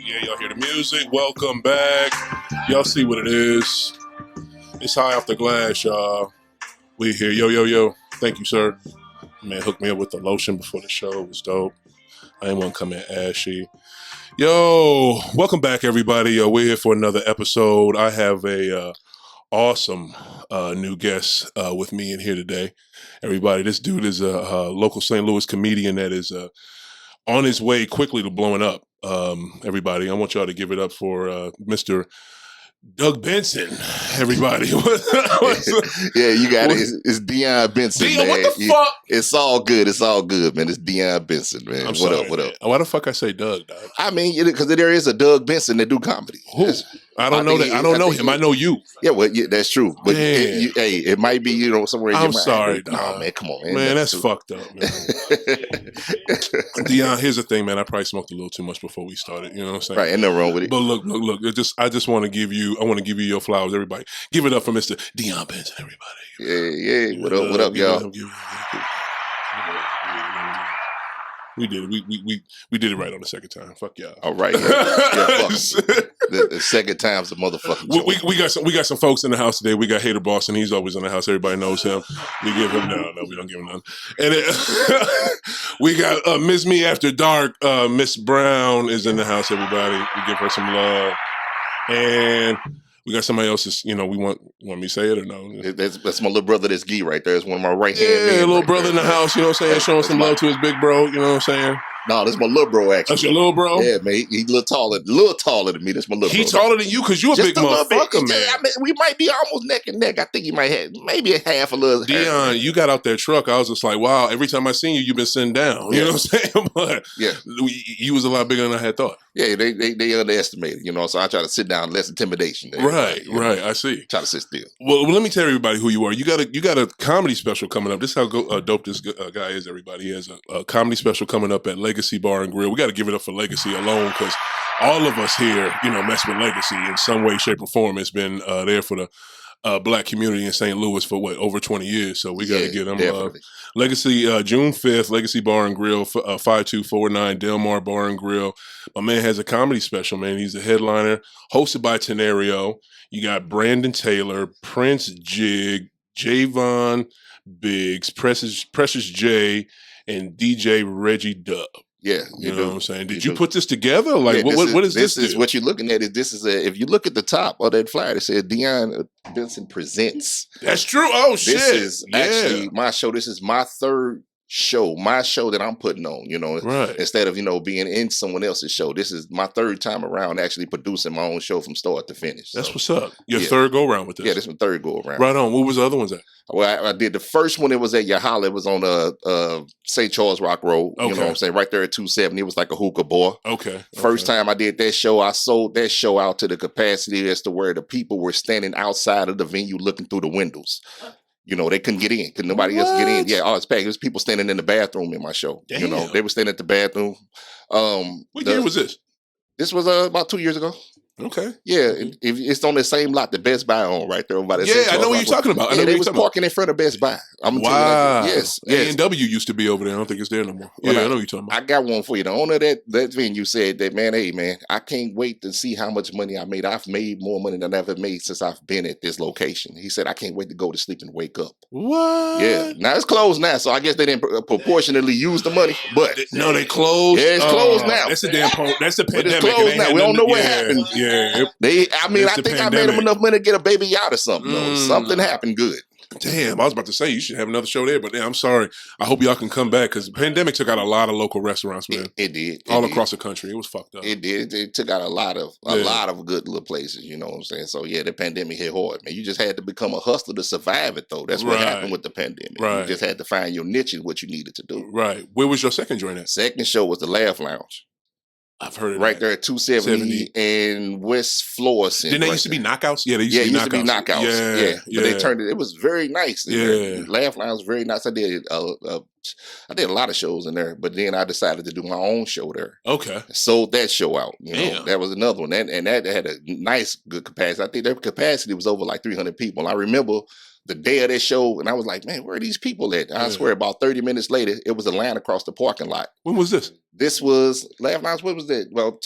Yeah, y'all hear the music. Welcome back. Y'all see what it is. It's High Off the Glass, y'all. We here. Yo, yo, yo. Thank you, sir. Man, hooked me up with the lotion before the show. It was dope. I ain't want to come in ashy. Yo, welcome back, everybody. We're here for another episode. I have a awesome new guest with me in here today. Everybody, this dude is a local St. Louis comedian that is on his way quickly to blowing up. Everybody, I want y'all to give it up for Mr. Doug Benson. Everybody. Yeah, you got it. It's Deon Benson, Deon, man. what the fuck? It's all good. It's all good, man. It's Deon Benson, man. I'm what sorry, up? What man. up? Why the fuck I say Doug, dog? I mean, because there is a Doug Benson that do comedy. Who? I don't know that. I don't know him. I know you. Yeah, well, yeah, that's true. But Man. it might be, somewhere in your I'm mind. sorry, No, dog. man, come on, man. Man, that's fucked up, man. Deon, here's the thing, man. I probably smoked a little too much before we started. You know what I'm saying? Right, ain't nothing wrong with it. But look. I just want to give you your flowers, everybody. Give it up for Mr. Deon Benson, everybody. Yeah. What up, y'all? We did it. We did it right on the second time. Fuck y'all. All right. Yeah, fuck. The second time's the motherfucking we got some folks in the house today. We got Hater Boston. He's always in the house. Everybody knows him. We give him no, we don't give him none. And we got Miss Me After Dark. Miss Brown is in the house. Everybody, we give her some love. And we got somebody else's. We want me to say it or no? That's my little brother. That's Gee right there. It's one of my right hand. Yeah, little brother in the house. You know what I'm saying? Showing some love to his big bro. You know what I'm saying? No, that's my little bro, actually. That's your little bro? Yeah, man. He's a little taller than me. That's my little bro. He taller than you because you a big motherfucker, man. I mean, we might be almost neck and neck. I think he might have maybe a half a little. Deon, you got out that truck. I was just like, wow, every time I seen you, you've been sitting down. You know what I'm saying? But yeah, you was a lot bigger than I had thought. Yeah, they underestimated, so I try to sit down, less intimidation. Right. I see. Try to sit still. Well, let me tell everybody who you are. You got a comedy special coming up. This is how dope this guy is, everybody. He has a comedy special coming up at Legacy Bar and Grill. We got to give it up for Legacy alone because all of us here, mess with Legacy in some way, shape, or form. It's been there for the Black community in St. Louis for over 20 years. So we got to get them. Legacy, June 5th, Legacy Bar and Grill, 5249 Delmar Bar and Grill. My man has a comedy special, man. He's a headliner, hosted by Tenario. You got Brandon Taylor, Prince Jig, Javon Biggs, Precious J, and DJ Reggie Dub. Yeah, you know what I'm saying. Did you put this together? Like, what is this? This is what you're looking at. If you look at the top of that flyer, it says Deon Benson Presents. That's true. Oh shit! This is actually my show. This is my third show, my show that I'm putting on. Right. Instead of being in someone else's show. This is my third time around actually producing my own show from start to finish. That's what's up. Your third go around with this. Yeah, this is my third go around. Right on. What was the other ones at? Well, I did the first one. It was at Yahala. It was on St. Charles Rock Road. Okay. You know what I'm saying? Right there at 270. It was like a hookah bar. Okay. First time I did that show, I sold that show out to the capacity as to where the people were standing outside of the venue looking through the windows. They couldn't get in. Could nobody else get in? Yeah, it's packed. There's people standing in the bathroom in my show. Damn. They were standing at the bathroom. What year was this? This was about 2 years ago. Okay. Yeah, it's on the same lot that Best Buy on right there. I know what you're talking about. They was parking in front of Best Buy. Wow. Yes. A&W used to be over there. I don't think it's there no more. I know what you're talking about. I got one for you. The owner of that venue said that, hey, man, I can't wait to see how much money I made. I've made more money than I've ever made since I've been at this location. He said, I can't wait to go to sleep and wake up. What? Yeah. Now, it's closed now, so I guess they didn't proportionately use the money, but... No, they closed? Yeah, it's closed now. That's the pandemic. But it's closed now. We don't know what happened. Yeah. I think I made them enough money to get a baby yacht or something. Something happened good. Damn, I was about to say you should have another show there, but I'm sorry. I hope y'all can come back because the pandemic took out a lot of local restaurants, man. It did. All across the country. It was fucked up. It did. It took out a lot of good little places, you know what I'm saying? So yeah, the pandemic hit hard, man. You just had to become a hustler to survive it though. That's what happened with the pandemic. Right. You just had to find your niche and what you needed to do. Right. Where was your second joint at? Second show was the Laugh Lounge. I've heard of right there at 270 in West Florissant. Didn't they used to be knockouts? Yeah, they used to be knockouts. Yeah. But they turned it. It was very nice. Yeah, Laugh Lounge was very nice. I did a lot of shows in there, but then I decided to do my own show there. Okay, sold that show out. That was another one, and that had a nice, good capacity. I think their capacity was over like 300 people. And I remember the day of that show, and I was like, man, where are these people at? I swear, about 30 minutes later, it was a line across the parking lot. When was this? This was last night. What was that? Well,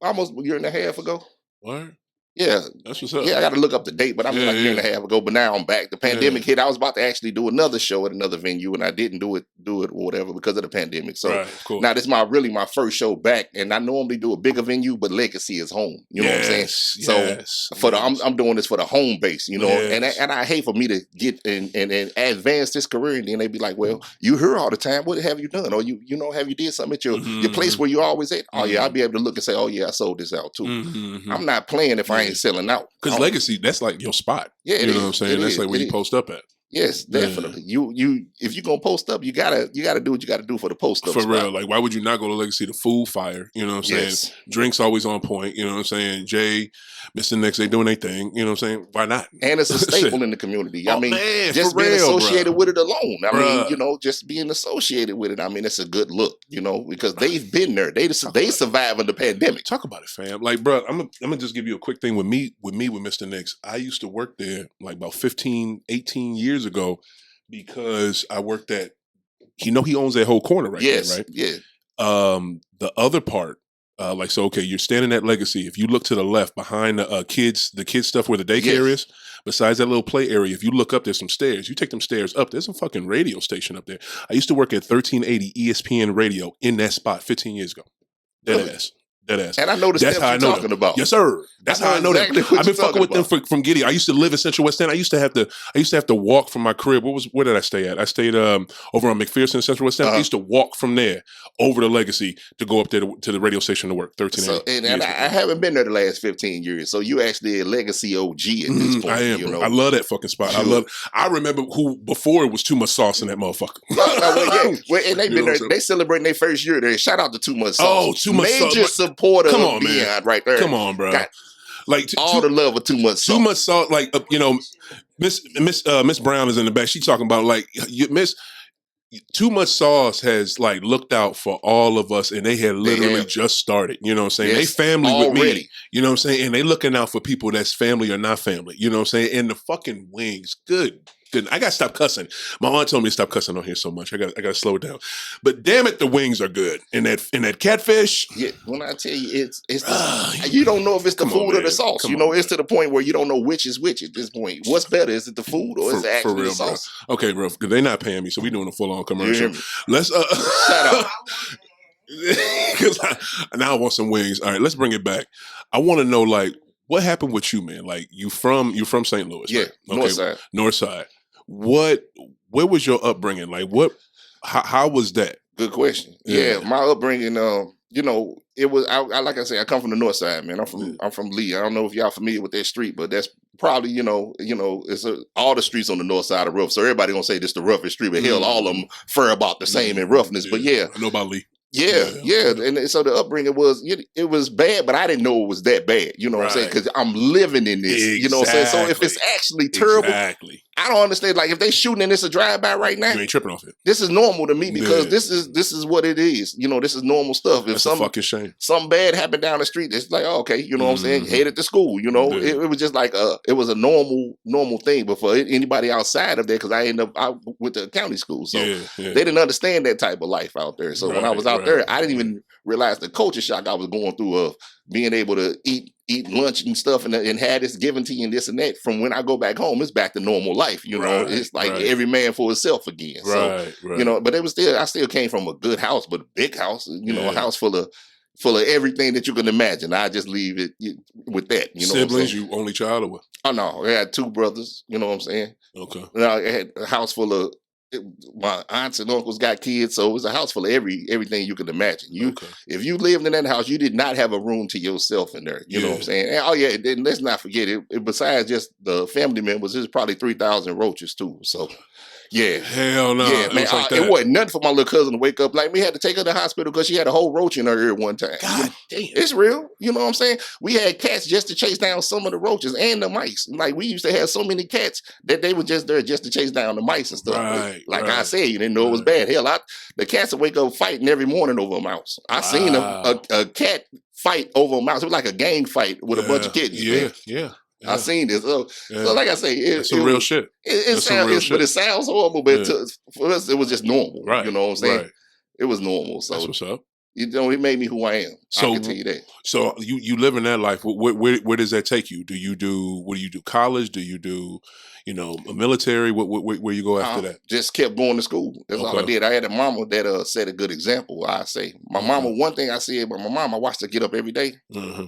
almost a year and a half ago. What? Yeah. That's what's up. Yeah, I got to look up the date, but I'm like a year and a half ago. But now I'm back. The pandemic hit. I was about to actually do another show at another venue, and I didn't do it or whatever because of the pandemic. So now this is my first show back, and I normally do a bigger venue, but Legacy is home. You know what I'm saying? So I'm doing this for the home base, you know, and I hate for me to get and advance this career, and then they be like, well, you here all the time. What have you done? Or you know, have you did something at your place where you always at? Oh yeah, I'll be able to look and say, oh yeah, I sold this out too. I'm not playing if I ain't selling out. Because Legacy, that's like your spot. Yeah, you know what I'm saying? That's like where you post up at. Yes, definitely. You if you're gonna post up, you gotta do what you gotta do for the post up. For real. Like, why would you not go to Legacy? The food fire. You know what I'm saying? Drinks always on point. You know what I'm saying? Jay, Mr. Next, they doing their thing. You know what I'm saying? Why not? And it's a staple in the community. I mean, just being associated with it alone. I mean, you know, just being associated with it. I mean, it's a good look, you know, because they've been there. They survived the pandemic. Talk about it, fam. Like, bro, I'm gonna just give you a quick thing with me with Mr. Next. I used to work there like about 15, 18 years ago. Because I worked at, he owns that whole corner right there, right? Yeah. The other part, you're standing at Legacy. If you look to the left behind the kids stuff where the daycare is, besides that little play area, if you look up, there's some stairs. You take them stairs up, there's a fucking radio station up there. I used to work at 1380 ESPN Radio in that spot 15 years ago. Dead ass. And I know the steps you're talking about. Yes, sir. That's how I know them. I've been fucking with them from Giddy. I used to live in Central West End. I used to have to walk from my crib. Where did I stay at? I stayed over on McPherson, Central West End. I used to walk from there over to Legacy to go up there to the radio station to work. 1380. And I haven't been there the last 15 years. So you actually a Legacy OG at this point. I am. You know? I love that fucking spot. I remember who before it was Too Much Sauce in that motherfucker. And they've been there. They celebrating their first year there. Shout out to Too Much Sauce. Oh, Too Much Sauce. Major supporter. Come on, man. Right there. Come on, bro. Like all the love of Too Much Sauce. Too Much Sauce. Like you know, Miss Brown is in the back. She talking about like Too Much Sauce has like looked out for all of us, and they had literally just started. You know what I'm saying? They family with me. You know what I'm saying? And they looking out for people that's family or not family. You know what I'm saying? And the fucking wings, good. I gotta stop cussing. My aunt told me to stop cussing on here so much. I gotta slow it down. But damn it, the wings are good. And that catfish. Yeah, when I tell you you don't know if it's the food or the sauce. It's to the point where you don't know which is which at this point. What's better? Is it the food or is it actually the sauce? Bro. Okay, bro. Because they're not paying me, so we doing a full on commercial. Let's shut up. Because now I want some wings. All right, let's bring it back. I want to know like what happened with you, man. Like you're from St. Louis, yeah, right? Okay, North Side. North Side. Where was your upbringing? Like how was that? Good question. Yeah, my upbringing, it was I like I say, I come from the North Side, man. I'm from Lee. I don't know if y'all familiar with that street, but that's probably, it's all the streets on the North Side are rough. So everybody gonna say this the roughest street, but hell, all of them fare about the same in roughness. But I know about Lee. Yeah. And so the upbringing was, it was bad, but I didn't know it was that bad. You know what I'm saying? Because I'm living in this. You know what I'm saying? So if it's actually terrible, I don't understand. Like if they shooting and it's a drive-by right now, you ain't tripping off it. This is normal to me because this is what it is. This is normal stuff. If That's a fucking shame. Something bad happened down the street, it's like, oh, okay, you know what I'm saying? Headed to school, It was just like it was a normal thing. But for anybody outside of there, because I ended up out with the county school, so they didn't understand that type of life out there. So when I was out there, I didn't even realize the culture shock I was going through of being able to eat lunch and stuff and have this given to you and this and that. From when I go back home, it's back to normal life. It's like every man for himself again. But it was I still came from a good house, but a big house, a house full of everything that you can imagine. I just leave it with that. Siblings, you only child or what? Oh no, I had two brothers, you know what I'm saying? Okay. I had a house full of my aunts and uncles got kids, so it was a house full of everything you could imagine. If you lived in that house, you did not have a room to yourself in there. You know what I'm saying? And, and let's not forget it. Besides just the family members, there's probably 3,000 roaches too. So. Yeah. Hell no. Yeah, man. It wasn't nothing for my little cousin to wake up. Like, we had to take her to the hospital because she had a whole roach in her ear one time. God damn. It's real. You know what I'm saying? We had cats just to chase down some of the roaches and the mice. Like, we used to have so many cats that they were just there just to chase down the mice and stuff. I said, you didn't know it was bad. Hell, the cats would wake up fighting every morning over a mouse. I seen a cat fight over a mouse. It was like a gang fight with a bunch of kittens. Yeah. I seen this. So like I say, it's some real shit. It sounds, but it sounds horrible. But for us, it was just normal. Right. You know what I'm saying? Right. It was normal. So that's what's up. You know, it made me who I am. So, I can tell you that. So you live in that life. Where does that take you? What do you do? College? Do you do, a military? Where you go after that? Just kept going to school. That's all I did. I had a mama that set a good example. I say my mama. One thing I said about my mom, I watched her get up every day,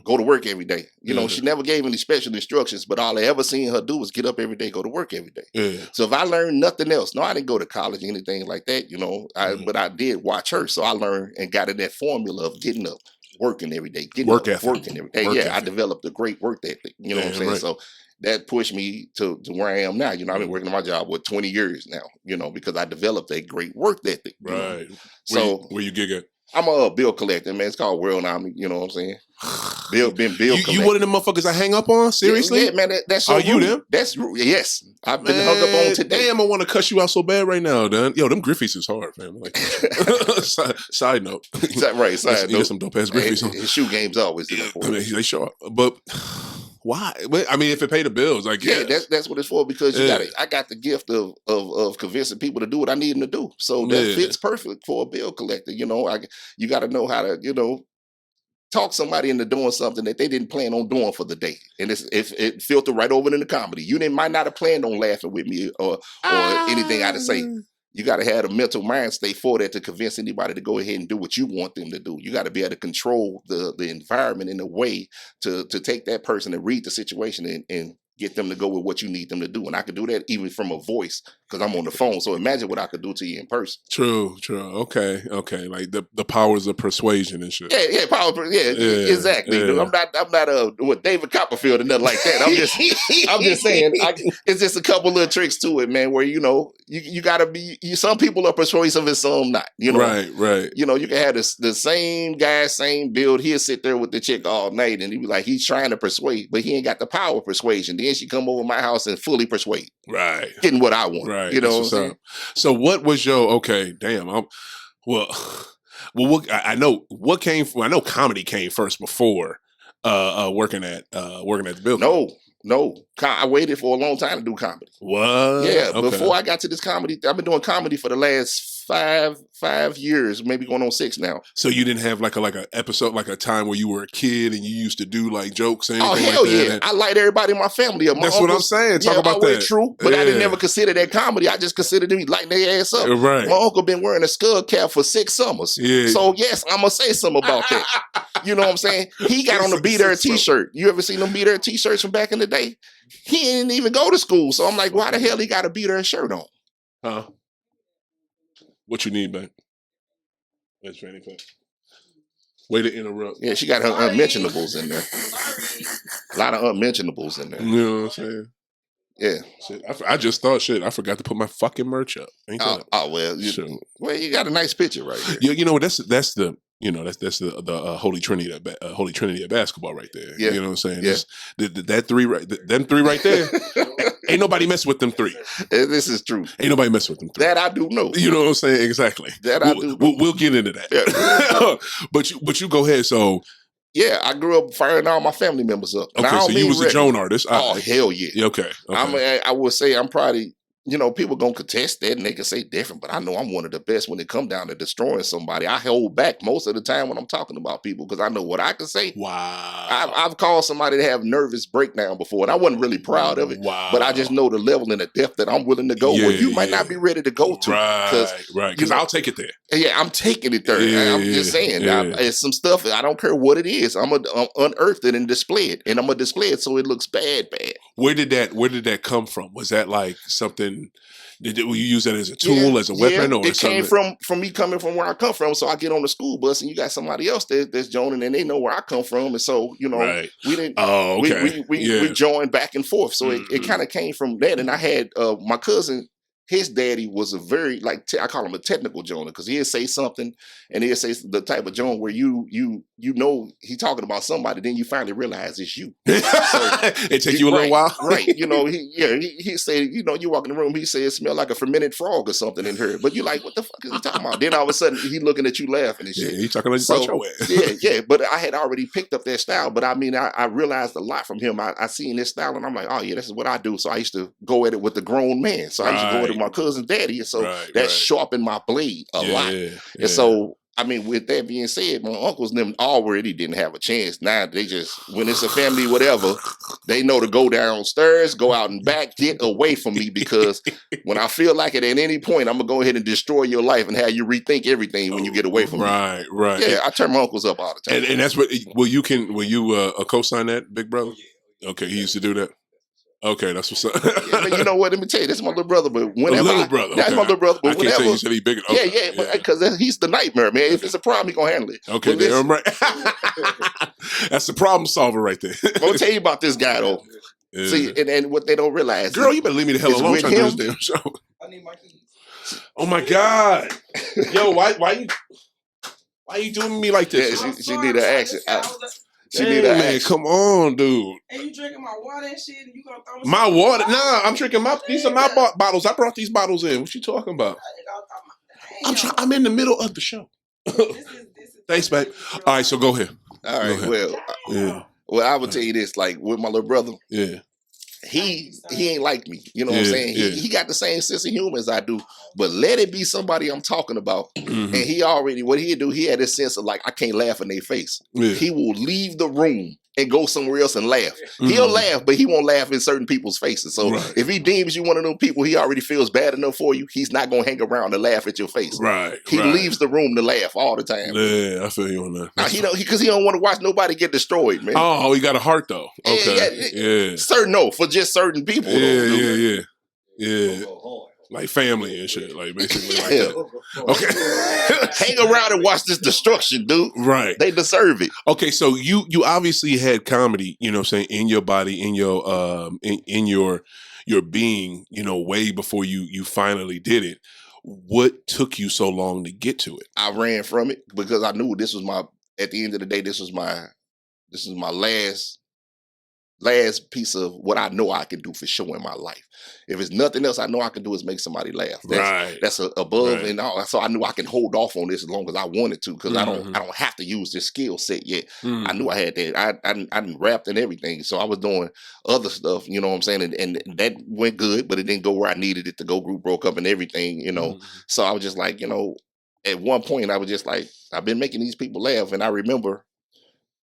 go to work every day. You know, she never gave any special instructions, but all I ever seen her do was get up every day, go to work every day. Yeah. So if I learned nothing else, no, I didn't go to college or anything like that. You know, but I did watch her, so I learned and got in that formula of getting up, working every day, working every day. I developed a great work ethic. You know what I'm saying? Right. So that pushed me to where I am now. You know, I've been working on my job 20 years now. You know, because I developed a great work ethic. Right. So where you gig at? I'm a bill collector, man. It's called World Army. You know what I'm saying? Bill collector. You one of them motherfuckers I hang up on? Seriously? Yeah, man. That's Are you them? That's yes. I've been hung up on today. Damn, I want to cuss you out so bad right now, Dan. Yo, them Griffies is hard, man. Like, side note. Right. Side note. Some dope ass Griffies. His shoe game's always there. I mean, they show up, but. Why? I mean, if it pay the bills, like that's what it's for. Because I got the gift of convincing people to do what I need them to do. So that fits perfect for a bill collector. You know, you got to know how to talk somebody into doing something that they didn't plan on doing for the day, and it filtered right over into comedy. You might not have planned on laughing with me or anything I to say. You got to have a mental mind state for that to convince anybody to go ahead and do what you want them to do. You got to be able to control the environment in a way to take that person and read the situation and get them to go with what you need them to do. And I could do that even from a voice because I'm on the phone. So imagine what I could do to you in person. True. Okay. Like the powers of persuasion and shit. Yeah, exactly. Yeah. I'm not David Copperfield or nothing like that. I'm just saying it's just a couple of tricks to it, man, where you gotta be some people are persuasive and some not. You know? Right. You know, you can have the same guy, same build, he'll sit there with the chick all night and he be like, he's trying to persuade, but he ain't got the power of persuasion. Then she come over my house and fully persuade. Right. Getting what I want. Right. You know what I'm saying? So what was your I know what came from. I know comedy came first before working at the building. No. I waited for a long time to do comedy. What? Yeah, before I got to this comedy, I've been doing comedy for the last five years, maybe going on 6 now. So you didn't have like a episode, like a time where you were a kid and you used to do like jokes and anything hell like that? Yeah. I liked everybody in my family. That's what I'm saying. Talk about that. True, but I didn't never consider that comedy. I just considered them lighting their ass up. Right. My uncle been wearing a skull cap for 6 summers. Yeah. So yes, I'm gonna say something about that. You know what I'm saying? He got on the Be There t-shirt. You ever seen them Be There t-shirts from back in the day? He didn't even go to school. So I'm like, why the hell he got a Be There shirt on? Huh? What you need, man? That's very good. Way to interrupt. Yeah, she got her unmentionables in there. A lot of unmentionables in there. You know what I'm saying? Yeah. Shit, I just thought, I forgot to put my fucking merch up. Well, you got a nice picture right here. Yeah, you know that's the holy trinity of basketball right there. Yeah. You know what I'm saying? Yeah. That three right, them 3 right there. Ain't nobody mess with them 3. This is true. Ain't nobody mess with them 3. That I do know. You know what I'm saying? Exactly. I do know. We'll get into that. Yeah. But you go ahead. So yeah, I grew up firing all my family members up. Okay, so you was a Joan artist. Hell yeah. Okay. I would say I'm probably. People gonna contest that and they can say different, but I know I'm one of the best when it come down to destroying somebody. I hold back most of the time when I'm talking about people because I know what I can say. Wow. I've called somebody to have nervous breakdown before, and I wasn't really proud of it. Wow. But I just know the level and the depth that I'm willing to go where you might not be ready to go to. Right. Because I'll take it there. Yeah, I'm taking it there. I'm just saying. It's some stuff. I don't care what it is. I'm gonna unearth it and display it, and I'm gonna display it so it looks bad. Where did that come from? Was that like something? Will you use that as a tool, as a weapon, or it came from me coming from where I come from. So I get on the school bus, and you got somebody else that's joining, and they know where I come from, and so we didn't. Oh, okay. We joined back and forth. So it kind of came from that, and I had my cousin. his daddy was a very I call him a technical Jonah because he'll say something and he'll say the type of Jonah where you know he talking about somebody, then you finally realize it's you. So it takes you a little while, right? You know, he said, you know, you walk in the room, he said it smelled like a fermented frog or something in here, but you like, what the fuck is he talking about? Then all of a sudden he looking at you laughing and shit. Yeah, he talking about your ass. yeah. But I had already picked up that style, but I mean, I realized a lot from him. I seen this style and I'm like, oh yeah, this is what I do. So I used to go at it with the grown man. So I used to go at it with my cousin's daddy. And so that sharpened my blade a lot. And so, I mean, with that being said, my uncles and them already didn't have a chance. Now they just, when it's a family, whatever, they know to go downstairs, go out and back, get away from me, because when I feel like it at any point, I'm gonna go ahead and destroy your life and have you rethink everything when you get away from me. Right. Yeah, I turn my uncles up all the time. And that's what. Will you co-sign that, big brother? Okay, he used to do that. Okay, that's what's up. Yeah, you know what? Let me tell you, this is my little brother. But whenever little brother, that's my little brother. But I can't tell you said he bigger. Okay. Yeah, because he's the nightmare, man. If it's a problem, he gonna handle it. Okay, damn right. That's the problem solver right there. I'm gonna tell you about this guy though. Yeah. See, and what they don't realize, girl, you better leave me the hell alone. Trying to do this damn show. I need my keys. Oh my God, yo, why you doing me like this? Yeah, she need an action. She need an action. Come on, dude. And you drinking my water and shit, and you gonna throw my water? Nah, I'm drinking these are my bottles. I brought these bottles in. What you talking about? I'm in the middle of the show. Thanks, babe. All right, so go ahead. All right, well, I would tell you this, like with my little brother. Yeah. He ain't like me. You know what I'm saying? He got the same sense of humor as I do, but let it be somebody I'm talking about. Mm-hmm. And he already, what he'd do, he had this sense of like, I can't laugh in their face. Yeah. He will leave the room and go somewhere else and laugh. Mm-hmm. He'll laugh, but he won't laugh in certain people's faces. So if he deems you one of those people, he already feels bad enough for you. He's not going to hang around to laugh at your face. Right. He leaves the room to laugh all the time. Yeah, I feel you on that. Now, because he don't want to watch nobody get destroyed, man. Oh, he got a heart though. Okay. For just certain people. Yeah. Like family and shit, like basically like that. Okay. Hang around and watch this destruction, dude. Right. They deserve it. Okay, so you obviously had comedy, you know what I'm saying, in your body, in your in your being, you know, way before you finally did it. What took you so long to get to it? I ran from it because I knew this was at the end of the day, this is my last piece of what I know I can do for sure in my life. If it's nothing else I know I can do is make somebody laugh. That's above and all. So I knew I can hold off on this as long as I wanted to, because I don't have to use this skill set yet. I knew I had that. I didn't rap and everything. So I was doing other stuff, you know what I'm saying? And that went good, but it didn't go where I needed it to go. Group broke up and everything, you know. So I was just like, you know, at one point I was just like, I've been making these people laugh. And I remember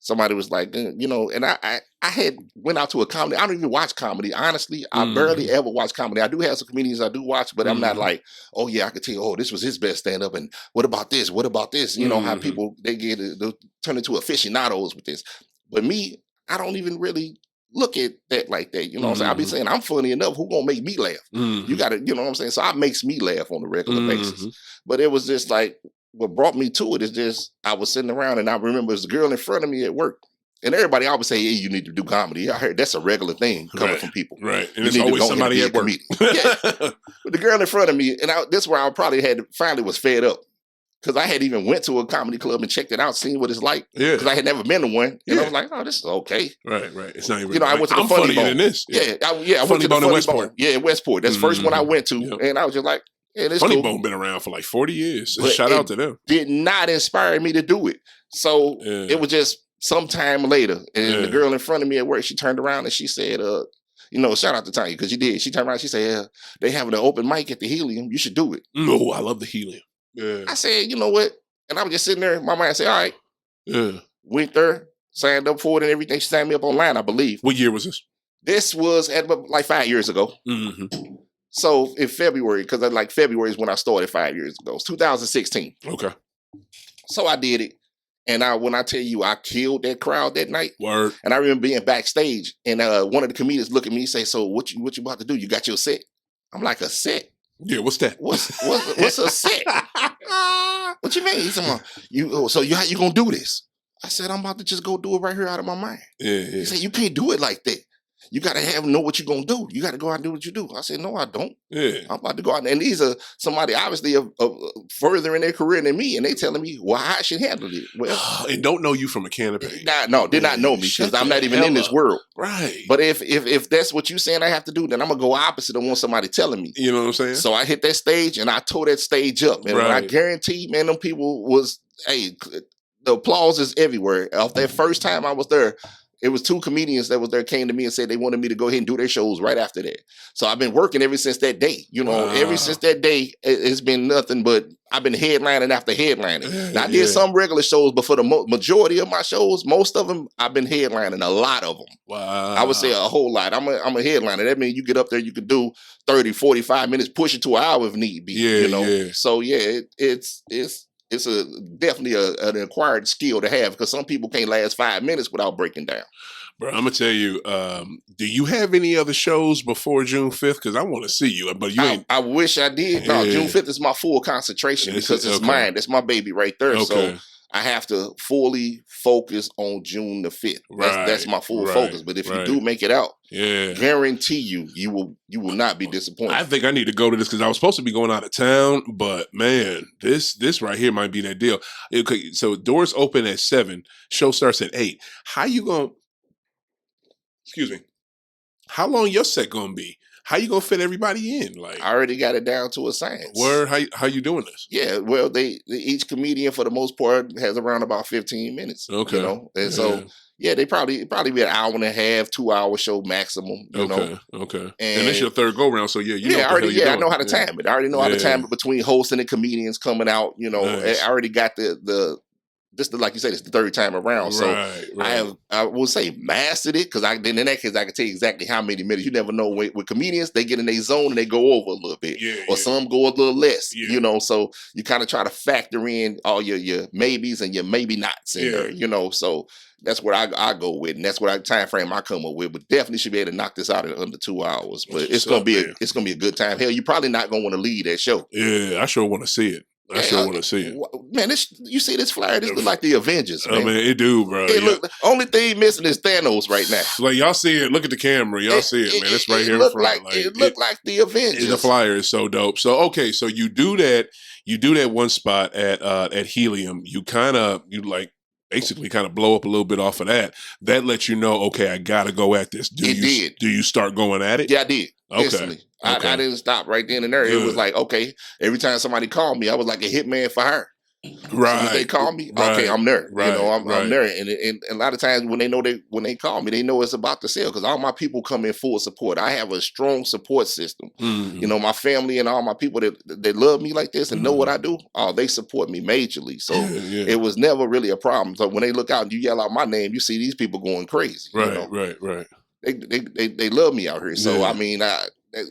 somebody was like, you know, and I had went out to a comedy. I don't even watch comedy, honestly. I barely ever watch comedy. I do have some comedians I do watch, but I'm not like, oh yeah, I could tell you, oh, this was his best stand-up, and what about this? What about this? You know, how people, they turn into aficionados with this. But me, I don't even really look at that like that. You know what I'm saying? I be saying, I'm funny enough. Who gonna make me laugh? You gotta, you know what I'm saying? So it makes me laugh on a regular basis. But it was just like, what brought me to it is just, I was sitting around and I remember there's a girl in front of me at work. And everybody always say, hey, you need to do comedy. I heard that's a regular thing coming from people. Right. And it's always somebody at work. Yeah. But the girl in front of me, and this is where I probably finally was fed up. Because I had even went to a comedy club and checked it out, seen what it's like. Yeah. Because I had never been to one. And I was like, oh, this is okay. Right. It's not even, you know, I went to the Funny Bone. Than this. I went to the Funny Bone. Yeah, Westport. That's the first one I went to. And I was just like, yeah, Funny Bone been around for like 40 years. So shout out to them. Did not inspire me to do it. So it was just sometime later. And the girl in front of me at work, she turned around and she said, you know, shout out to Tanya, because she did. She turned around and she said, they having an open mic at the Helium. You should do it. No, I love the Helium. Yeah. I said, you know what? And I was just sitting there. My mind said, all right. Yeah. Went there, signed up for it and everything. She signed me up online, I believe. What year was this? This was at like 5 years ago. So in February, because like February is when I started 5 years ago. It's 2016. Okay. So I did it. And when I tell you I killed that crowd that night. Word. And I remember being backstage and one of the comedians look at me and say, so what you about to do? You got your set? I'm like, a set? Yeah, what's that? What's a set? What you mean? He said, so how you gonna do this? I said, I'm about to just go do it right here out of my mind. Yeah. He said, you can't do it like that. You got to know what you're going to do. You got to go out and do what you do. I said, no, I don't. Yeah. I'm about to go out. And these are somebody obviously further in their career than me. And they telling me why I should handle it. Well, And don't know you from a can of paint. no, did not know me because I'm not even in this world. Right. But if that's what you saying I have to do, then I'm going to go opposite of what somebody telling me. You know what I'm saying? So I hit that stage and I tore that stage up. And I guarantee, man, them people was, hey, the applause is everywhere. Off that first time I was there, it was 2 comedians that was there came to me and said they wanted me to go ahead and do their shows right after that. So I've been working ever since that day. You know, ever since that day, it's been nothing but I've been headlining after headlining. Now, I did some regular shows, but for the majority of my shows, most of them, I've been headlining, a lot of them. Wow. I would say a whole lot. I'm a headliner. That means you get up there, you could do 30, 45 minutes, push it to an hour if need be. Yeah, you know? yeah. So, yeah, it's definitely an acquired skill to have because some people can't last 5 minutes without breaking down. Bro, I'm gonna tell you. Do you have any other shows before June 5th? Because I want to see you, but you ain't. I wish I did. No, June 5th is my full concentration because it's mine. That's my baby right there. Okay. So I have to fully focus on June the 5th. That's my full focus. But if you do make it out, guarantee you will not be disappointed. I think I need to go to this because I was supposed to be going out of town, but man, this right here might be that deal. Okay, so doors open at 7, show starts at 8. How you gonna? Excuse me. How long your set gonna be? How you gonna fit everybody in? Like I already got it down to a science. Where? How you doing this? Yeah, well, each comedian for the most part has around about 15 minutes. Okay, you know, and so they probably be an hour and a half, 2 hour show maximum. You know? Okay. And this your third go round, so you know I know how to time it. I already know how to time it between hosting and comedians coming out. You know, I already got like you said, it's the third time around. So I will say mastered it because then in that case I can tell you exactly how many minutes. You never know with comedians, they get in their zone and they go over a little bit. Or some go a little less. You know, so you kind of try to factor in all your maybes and your maybe nots in there, you know. So that's what I go with, and that's what time frame I come up with. But definitely should be able to knock this out in under 2 hours. But it's gonna be a good time. Hell, you're probably not gonna want to leave that show. Yeah, I sure want to see it. I sure want to see it. Man, you see this flyer? This look like the Avengers, man. I mean, it do, bro. Look, the only thing missing is Thanos right now. Like, y'all see it. Look at the camera. Y'all see it, man. It's right here in front. It looked like the Avengers. The flyer is so dope. So, okay, so you do that one spot at Helium. You basically kind of blow up a little bit off of that. That lets you know, okay, I got to go at this. Do you start going at it? Yeah, I did. Okay. Instantly. I didn't stop right then and there. Good. It was like, okay, every time somebody called me, I was like a hitman for her. Right. So if they call me, okay, I'm there. You know, I'm there. And a lot of times when they call me, they know it's about to sell because all my people come in full support. I have a strong support system. Mm-hmm. You know, my family and all my people that love me like this and know what I do, they support me majorly. So it was never really a problem. So when they look out and you yell out my name, you see these people going crazy. Right, you know? right. They love me out here. So I mean,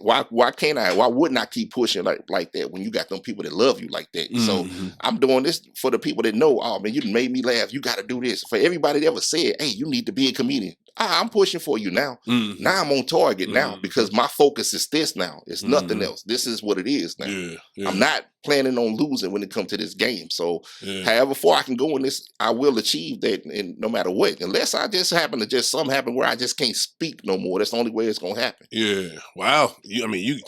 why wouldn't I keep pushing like that when you got them people that love you like that? So I'm doing this for the people that know, oh man, you made me laugh. You got to do this. For everybody that ever said, hey, you need to be a comedian. I'm pushing for you now. Now I'm on target now because my focus is this now. It's nothing else. This is what it is now. Yeah. I'm not planning on losing when it comes to this game. So however far I can go in this, I will achieve that and no matter what. Unless I just something happen where I just can't speak no more. That's the only way it's going to happen. Yeah. Wow. You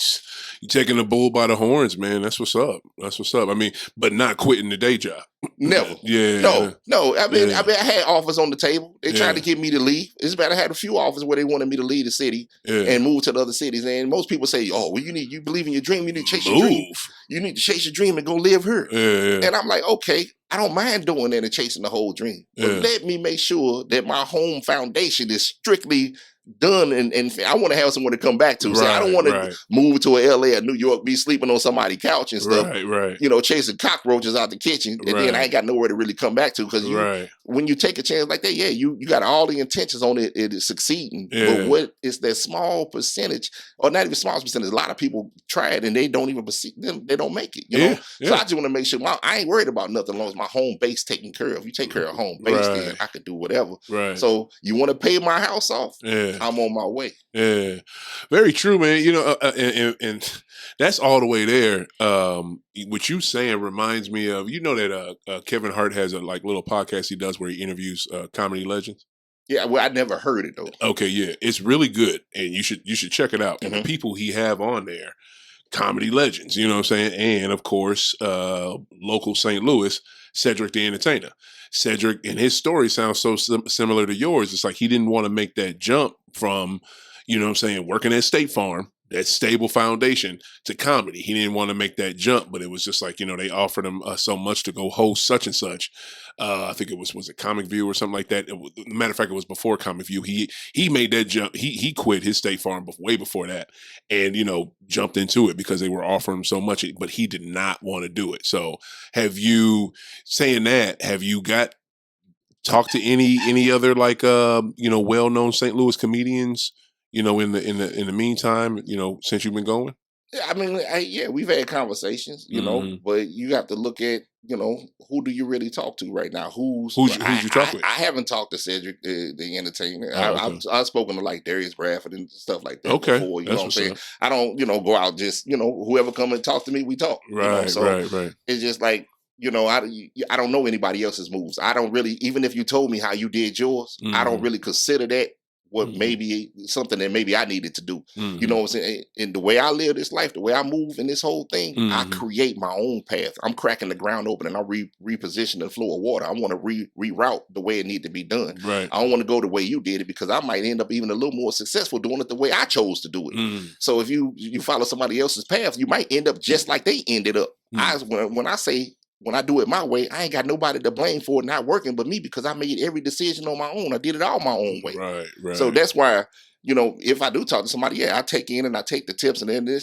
taking the bull by the horns, man. That's what's up. I mean, but not quitting the day job. Never. Yeah. No. I mean, I had offers on the table. They tried to get me to leave. It's bad. I had a few offers where they wanted me to leave the city and move to the other cities. And most people say, oh, well, you believe in your dream. You need to chase your dream. You need to chase your dream and go live here. Yeah. And I'm like, okay, I don't mind doing that and chasing the whole dream. But let me make sure that my home foundation is strictly done and I want to have someone to come back to. So I don't want to move to a LA or New York, be sleeping on somebody's couch and stuff. Right. You know, chasing cockroaches out the kitchen. And then I ain't got nowhere to really come back to because when you take a chance like that, you got all the intentions on it succeeding. But what is that small percentage, or not even small percentage, a lot of people try it and they don't even they don't make it. You know? So I just want to make sure I ain't worried about nothing as long as my home base taken care of. You take care of home base, then I could do whatever. Right. So you want to pay my house off? I'm on my way. Yeah, very true, man. You know, and that's all the way there. What you saying reminds me of, you know, that Kevin Hart has a little podcast he does where he interviews comedy legends. Yeah, well, I never heard it though. Okay, yeah, it's really good, and you should check it out. And the Mhm. people he have on there, comedy legends, you know what I'm saying? And of course, local St. Louis, Cedric the Entertainer. Cedric and his story sounds so similar to yours. It's like he didn't want to make that jump from, you know what I'm saying, working at State Farm, that stable foundation, to comedy. He didn't want to make that jump, but it was just like, you know, they offered him so much to go host such and such. I think it was it Comic View or something like that. Matter of fact, it was before Comic View. He made that jump. He quit his State Farm way before that, and you know jumped into it because they were offering him so much. But he did not want to do it. So, have you saying that? Have you got talked to any other like you know well known St. Louis comedians? You know, in the meantime, you know, since you've been going. Yeah, I mean, yeah, we've had conversations, Mhm. but you have to look at, who do you really talk to right now? Who's you talk with? I haven't talked to Cedric, the entertainer. Oh, okay. I've spoken to like Darius Bradford and stuff like that Okay, before. You know that's what I'm what's saying? up. I don't, go out just, whoever come and talk to me, we talk. Right, So right. it's just like, I don't know anybody else's moves. I don't really, even if you told me how you did yours, I don't Mhm. really consider that what Mhm. maybe something that maybe I needed to do. You know Mhm. what I'm saying? And the way I live this life, the way I move in this whole thing, I Mhm. create my own path. I'm cracking the ground open and I reposition the flow of water. I want to reroute the way it need to be done. Right. I don't want to go the way you did it because I might end up even a little more successful doing it the way I chose to do it. Mm. So if you follow somebody else's path, you might end up just like they ended up. Mm. When I do it my way, I ain't got nobody to blame for it not working but me because I made every decision on my own. I did it all my own way. Right, So right. that's why, if I do talk to somebody, yeah, I take in and I take the tips and then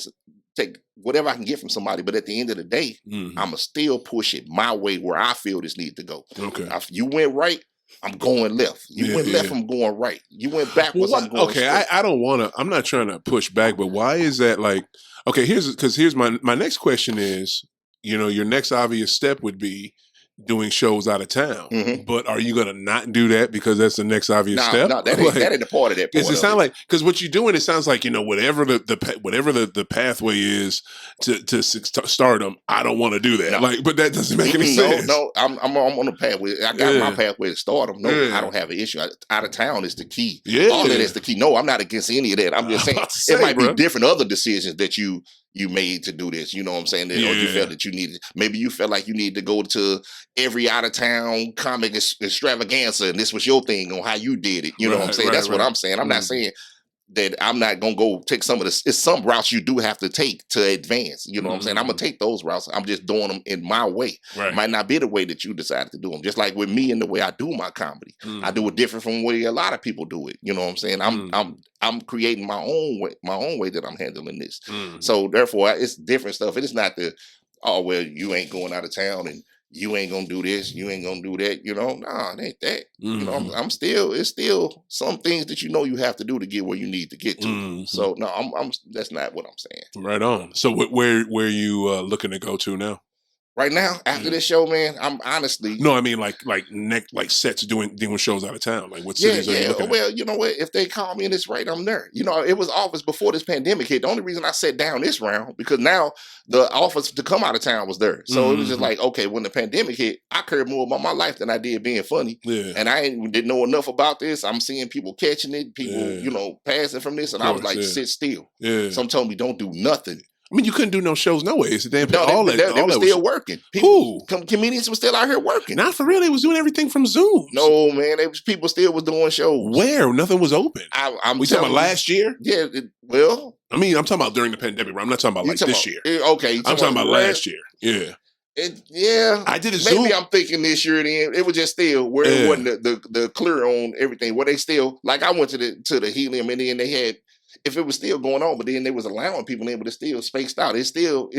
take whatever I can get from somebody. But at the end of the day, Mhm. I'ma still push it my way where I feel this need to go. Okay. If you went right, I'm going left. You Yeah, went left, yeah. I'm going right. You went Well, backwards, I'm going okay, straight. I don't want to. I'm not trying to push back, but why is that? Like, okay, here's my next question is, you know, your next obvious step would be doing shows out of town. Mhm. But are you gonna not do that because that's the next obvious No, step? no, that ain't Like, that ain't the part of that because part it of sounds it. like because what you're doing, it sounds like you know whatever whatever the pathway is to stardom. I don't want to do that. No. Like, but that doesn't make any No, sense. no, I'm on the pathway. I got my Yeah, pathway to stardom. No, I yeah, don't have an issue. Out of town is the key. All of yeah. that's the key. No, I'm not against any of that. I'm just I'm saying about to it say, might be bro. different other decisions that you made to do this. You know what I'm saying? Or you felt Yeah, that you needed. Maybe you felt like you needed to go to every out of town comic extravaganza, and this was your thing on how you did it. You know what I'm right, saying? right, That's what right. I'm saying. I'm not Mhm. saying that I'm not gonna go take some of this. It's some routes you do have to take to advance. You know what I'm saying? I'm gonna Mhm. take those routes. I'm just doing them in my way. It Right. might not be the way that you decided to do them. Just like with me and the way I do my comedy, I do Mhm. it different from the way a lot of people do it. You know what I'm saying? Mhm. I'm creating my own way that I'm handling this. Mhm. So therefore, it's different stuff. It is not the oh well, you ain't going out of town and you ain't gonna do this, you ain't gonna do that. Nah, it ain't that. Mhm. I'm still, it's still some things that you have to do to get where you need to get to. Mhm. So no, I'm that's not what I'm saying. Right on. So where you looking to go to now? Right now, after Yeah. this show, man, I'm honestly, No, I mean like sets doing shows out of town. Like what yeah, cities are you yeah. looking at? Well, you know what? If they call me and it's right, I'm there. It was offers before this pandemic hit. The only reason I sat down this round because now the offers to come out of town was there. So it was just Mhm. like, okay, when the pandemic hit, I cared more about my life than I did being funny. Yeah. And didn't know enough about this. I'm seeing people catching it, people, Yeah. passing from this, Of and I was course. like, Yeah. sit still. Yeah. Some told me don't do nothing. I mean, you couldn't do no shows no way. It's the damn No, they all were that was still working. People, who? comedians were still out here working. Not for real. They was doing everything from Zooms. No, man, people still was doing shows. Where nothing was open. I'm We talking about telling you, last year? yeah. Well, I mean, I'm talking about during the pandemic. Right? I'm not talking about you like talking this about year. okay? You I'm talking about right? last year. Yeah. Yeah, I did a maybe Zoom. I'm thinking this year. Then it was just still where it Yeah. wasn't the clear on everything. Where they still like I went to the helium and then they had if it was still going on, but then they was allowing people in, but it's still spaced out. It's still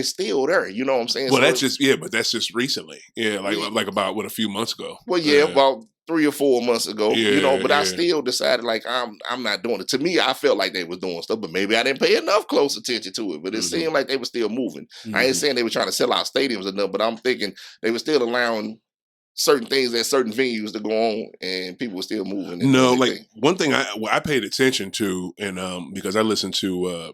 there. You know what I'm saying? Well, So that's just but that's just recently. Yeah, like about what a few months ago. well, yeah, about 3 or 4 months ago, Yeah, but I yeah. still decided like I'm not doing it. To me, I felt like they was doing stuff, but maybe I didn't pay enough close attention to it. But it seemed like they were still moving. I ain't Mhm. saying they were trying to sell out stadiums or nothing, but I'm thinking they were still allowing certain things at certain venues to go on, and people were still moving and doing No, their like thing. one thing I paid attention to, and because I listened to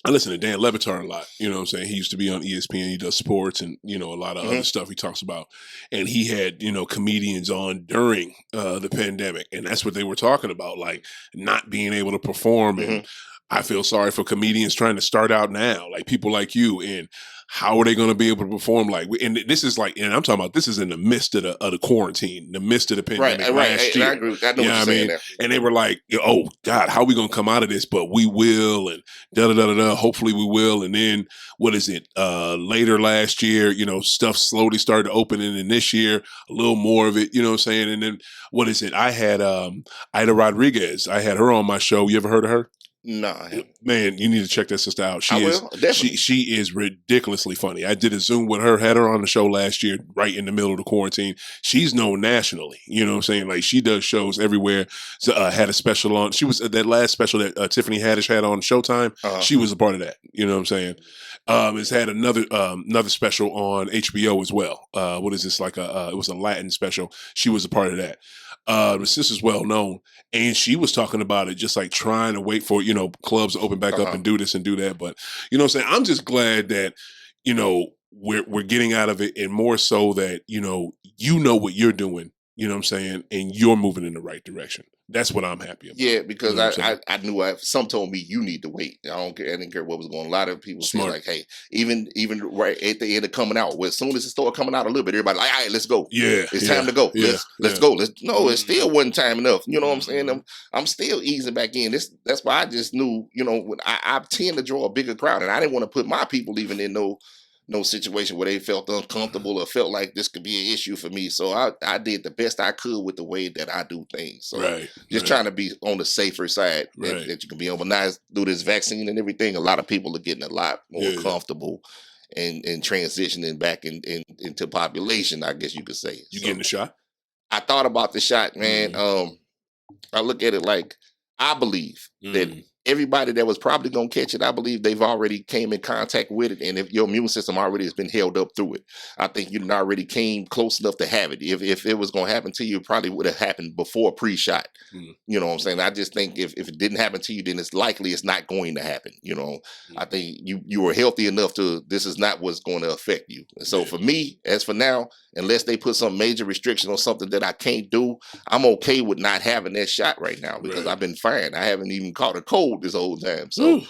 I listen to Dan Levitar a lot. You know what I'm saying? He used to be on ESPN. He does sports and, you know, a lot of other stuff he talks about. And he had, you know, comedians on during the pandemic. And that's what they were talking about, like not being able to perform. And I feel sorry for comedians trying to start out now, like people like you. And how are they going to be able to perform? Like, and this is like, and I'm talking about this is in the midst of the quarantine, the midst of the pandemic last year. I agree. I know what you're saying there. And they were like, oh God, how are we going to come out of this? But we will, and da da da da da. Hopefully we will. And then what is it? Later last year, you know, stuff slowly started opening, and this year a little more of it. You know what I'm saying? And then what is it? I had Ida Rodriguez. I had her on my show. You ever heard of her? No, I haven't. Man, you need to check that sister out. I will, definitely. She is ridiculously funny. I did a Zoom with her, had her on the show last year, right in the middle of the quarantine. She's known nationally. You know what I'm saying? Like she does shows everywhere. So, had a special on. She was that last special that Tiffany Haddish had on Showtime. She was a part of that. You know what I'm saying? It's had another special on HBO as well. What is this? Like it was a Latin special. She was a part of that. The sister's well known, and she was talking about it, just like trying to wait for, you know, clubs to open back up and do this and do that. But you know what I'm saying? I'm just glad that, you know, we're getting out of it, and more so that, you know what you're doing, you know what I'm saying, and you're moving in the right direction. That's what I'm happy about. Yeah, because You know what I'm I knew some told me you need to wait. I didn't care what was going on. A lot of people say like, hey, even right at the end of coming out, well, as soon as it started coming out a little bit, everybody like, all right, let's go. Yeah, it's time to go. Let's go. No, it still wasn't time enough. You know what I'm saying? I'm still easing back in. That's why I just knew, you know, when I tend to draw a bigger crowd, and I didn't want to put my people even in no situation where they felt uncomfortable or felt like this could be an issue for me. So I did the best I could with the way that I do things. So just trying to be on the safer side that you can be on. But now through this vaccine and everything, a lot of people are getting a lot more comfortable and transitioning back into population, I guess you could say. You getting the shot? I thought about the shot, man. I look at it like I believe that everybody that was probably going to catch it, I believe they've already came in contact with it. And if your immune system already has been held up through it, I think you already came close enough to have it. If it was going to happen to you, it probably would have happened before pre-shot. You know what I'm saying? I just think if it didn't happen to you, then it's likely it's not going to happen. You know, I think you were healthy enough to, this is not what's going to affect you. So for me, as for now, unless they put some major restriction on something that I can't do, I'm okay with not having that shot right now because I've been fine. I haven't even caught a cold this whole time. So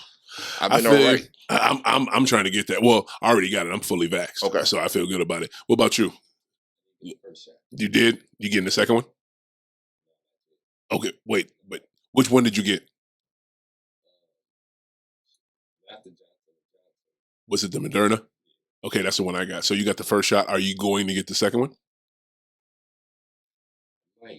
I've been all right. I'm trying to get that. Well, I already got it. I'm fully vaxxed. Okay. So I feel good about it. What about you? You did? You getting the second one? Okay, wait, but which one did you get? Was it the Moderna? Okay, that's the one I got. So you got the first shot. Are you going to get the second one? I'm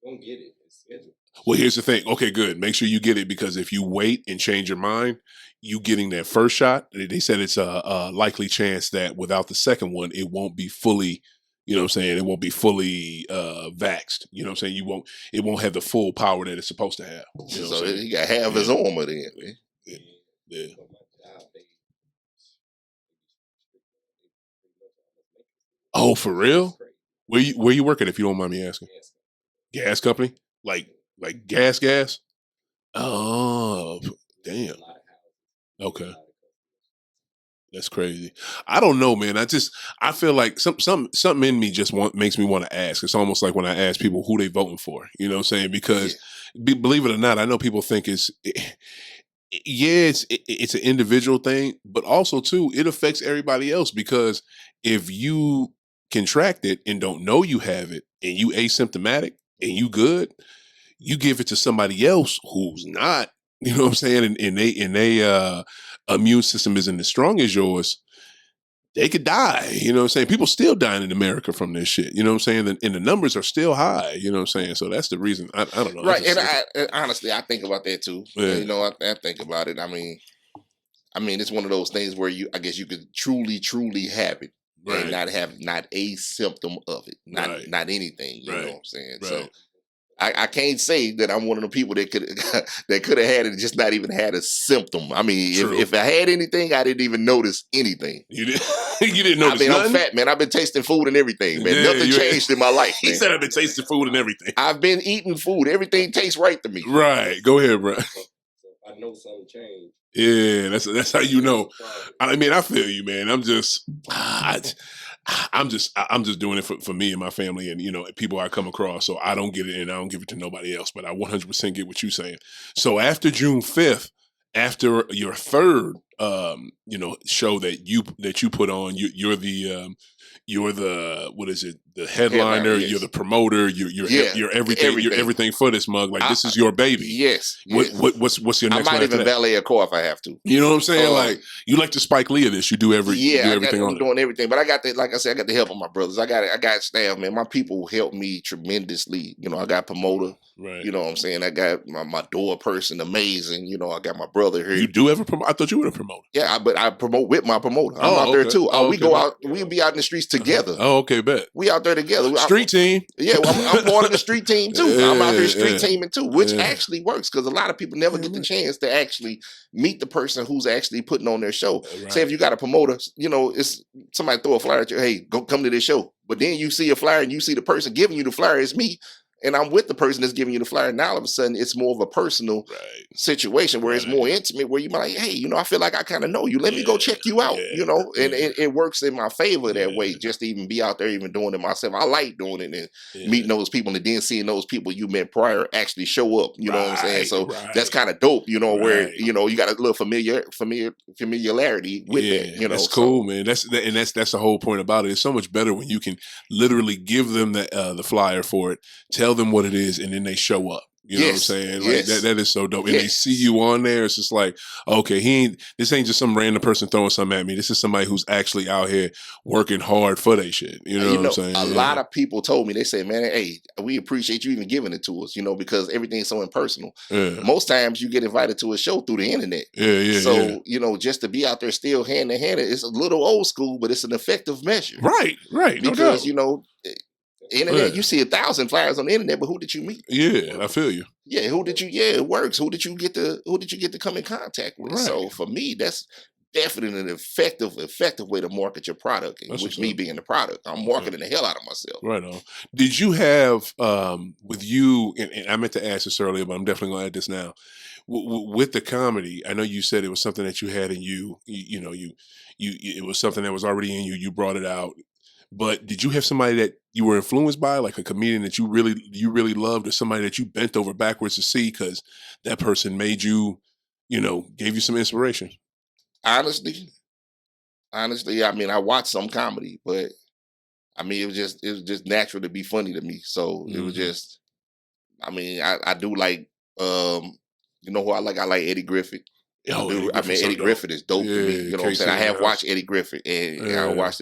going to get it. It's scheduled. Well, here's the thing. Okay, good. Make sure you get it, because if you wait and change your mind, you getting that first shot, they said it's a likely chance that without the second one, it won't be fully, you know what I'm saying, it won't be fully vaxxed. You know what I'm saying? It won't have the full power that it's supposed to have. You know so he got half his armor then, man. Yeah. Oh, for real? Where you working, if you don't mind me asking? Gas company? Like gas? Oh, damn. Okay. That's crazy. I don't know, man. I feel like something in me just makes me want to ask. It's almost like when I ask people who they voting for, you know what I'm saying? Because believe it or not, I know people think it's an individual thing, but also too, it affects everybody else, because if you contract it and don't know you have it and you asymptomatic and you good, you give it to somebody else who's not, you know what I'm saying, and they immune system isn't as strong as yours, they could die. You know what I'm saying? People still dying in America from this shit. You know what I'm saying? And the numbers are still high. You know what I'm saying? So that's the reason. I don't know. Right. And honestly, I think about that too. Yeah. You know, I think about it. I mean, it's one of those things where I guess you could truly, truly have it and not have not a symptom of it, not anything. You know what I'm saying? Right. So I can't say that I'm one of the people that could have had it and just not even had a symptom. I mean, if I had anything, I didn't even notice anything. You didn't notice nothing? I'm fat, man. I've been tasting food and everything, man. Nothing changed in my life, man. He said I've been tasting food and everything. I've been eating food. Everything tastes right to me. Right. Go ahead, bro. So I I know something changed. Yeah, that's how you know. That's a problem. I mean, I feel you, man. I'm just doing it for me and my family and people I come across. So I don't get it and I don't give it to nobody else. But I 100% get what you're saying. So after June 5th, after your third show that you put on, you're the what is it? The headliner. Yes. You're the promoter. You're everything. You're everything for this mug. Like this is your baby. Yes. What's your I next? might even valet a car if I have to. You know what I'm saying? Like you like the Spike Lee of this. You do everything on I'm doing everything. But I got like I said, I got the help of my brothers. I got staff, man. My people help me tremendously. I got a promoter. Right. You know what I'm saying? I got my door person, amazing. I got my brother here. You do ever promote? I thought you were a promoter. Yeah, but I promote with my promoter. I'm out there too. We go out. We be out in the streets together. Oh, okay, bet. We out there together. Street team. Yeah, well, I'm part of the street team too. I'm out here street teaming too, which actually works because a lot of people never get the chance to actually meet the person who's actually putting on their show. Right. Say if you got a promoter, it's somebody throw a flyer at you, hey, go come to this show. But then you see a flyer and you see the person giving you the flyer is me. And I'm with the person that's giving you the flyer. Now all of a sudden it's more of a personal situation where it's more intimate, where you might like, hey, I feel like I kind of know you. Let me go check you out, and it works in my favor that way, just to even be out there, even doing it myself. I like doing it and meeting those people and then seeing those people you met prior actually show up. You know what I'm saying? So that's kind of dope, where, you got a little familiarity with that, That's cool, man. That's the whole point about it. It's so much better when you can literally give them the flyer for it, tell them what it is, and then they show up. You know what I'm saying? Like that is so dope. And they see you on there. It's just like, okay, this ain't just some random person throwing something at me. This is somebody who's actually out here working hard for their shit. You know what I'm saying? A lot of people told me, they say, man, hey, we appreciate you even giving it to us, because everything's so impersonal. Yeah. Most times you get invited to a show through the internet. So, just to be out there still hand in hand, it's a little old school, but it's an effective measure. Right. Because, internet, you see 1,000 flyers on the internet, but who did you meet? Yeah, I feel you. Yeah, who did you? Yeah, it works. Who did you get to come in contact with? Right. So for me, that's definitely an effective way to market your product. Which me being the product, I'm marketing the hell out of myself. Right on. Did you have with you? And I meant to ask this earlier, but I'm definitely going to add this now. With the comedy, I know you said it was something that you had in you. It was something that was already in you. You brought it out. But did you have somebody that you were influenced by, like a comedian that you really loved, or somebody that you bent over backwards to see because that person made you, gave you some inspiration? Honestly, I mean, I watched some comedy, but I mean, it was just natural to be funny to me. So it was just, I mean, I do like, who I like? I like Eddie Griffith. Eddie Griffith is dope to me. You know what I'm saying? I have watched Eddie Griffith, and I watched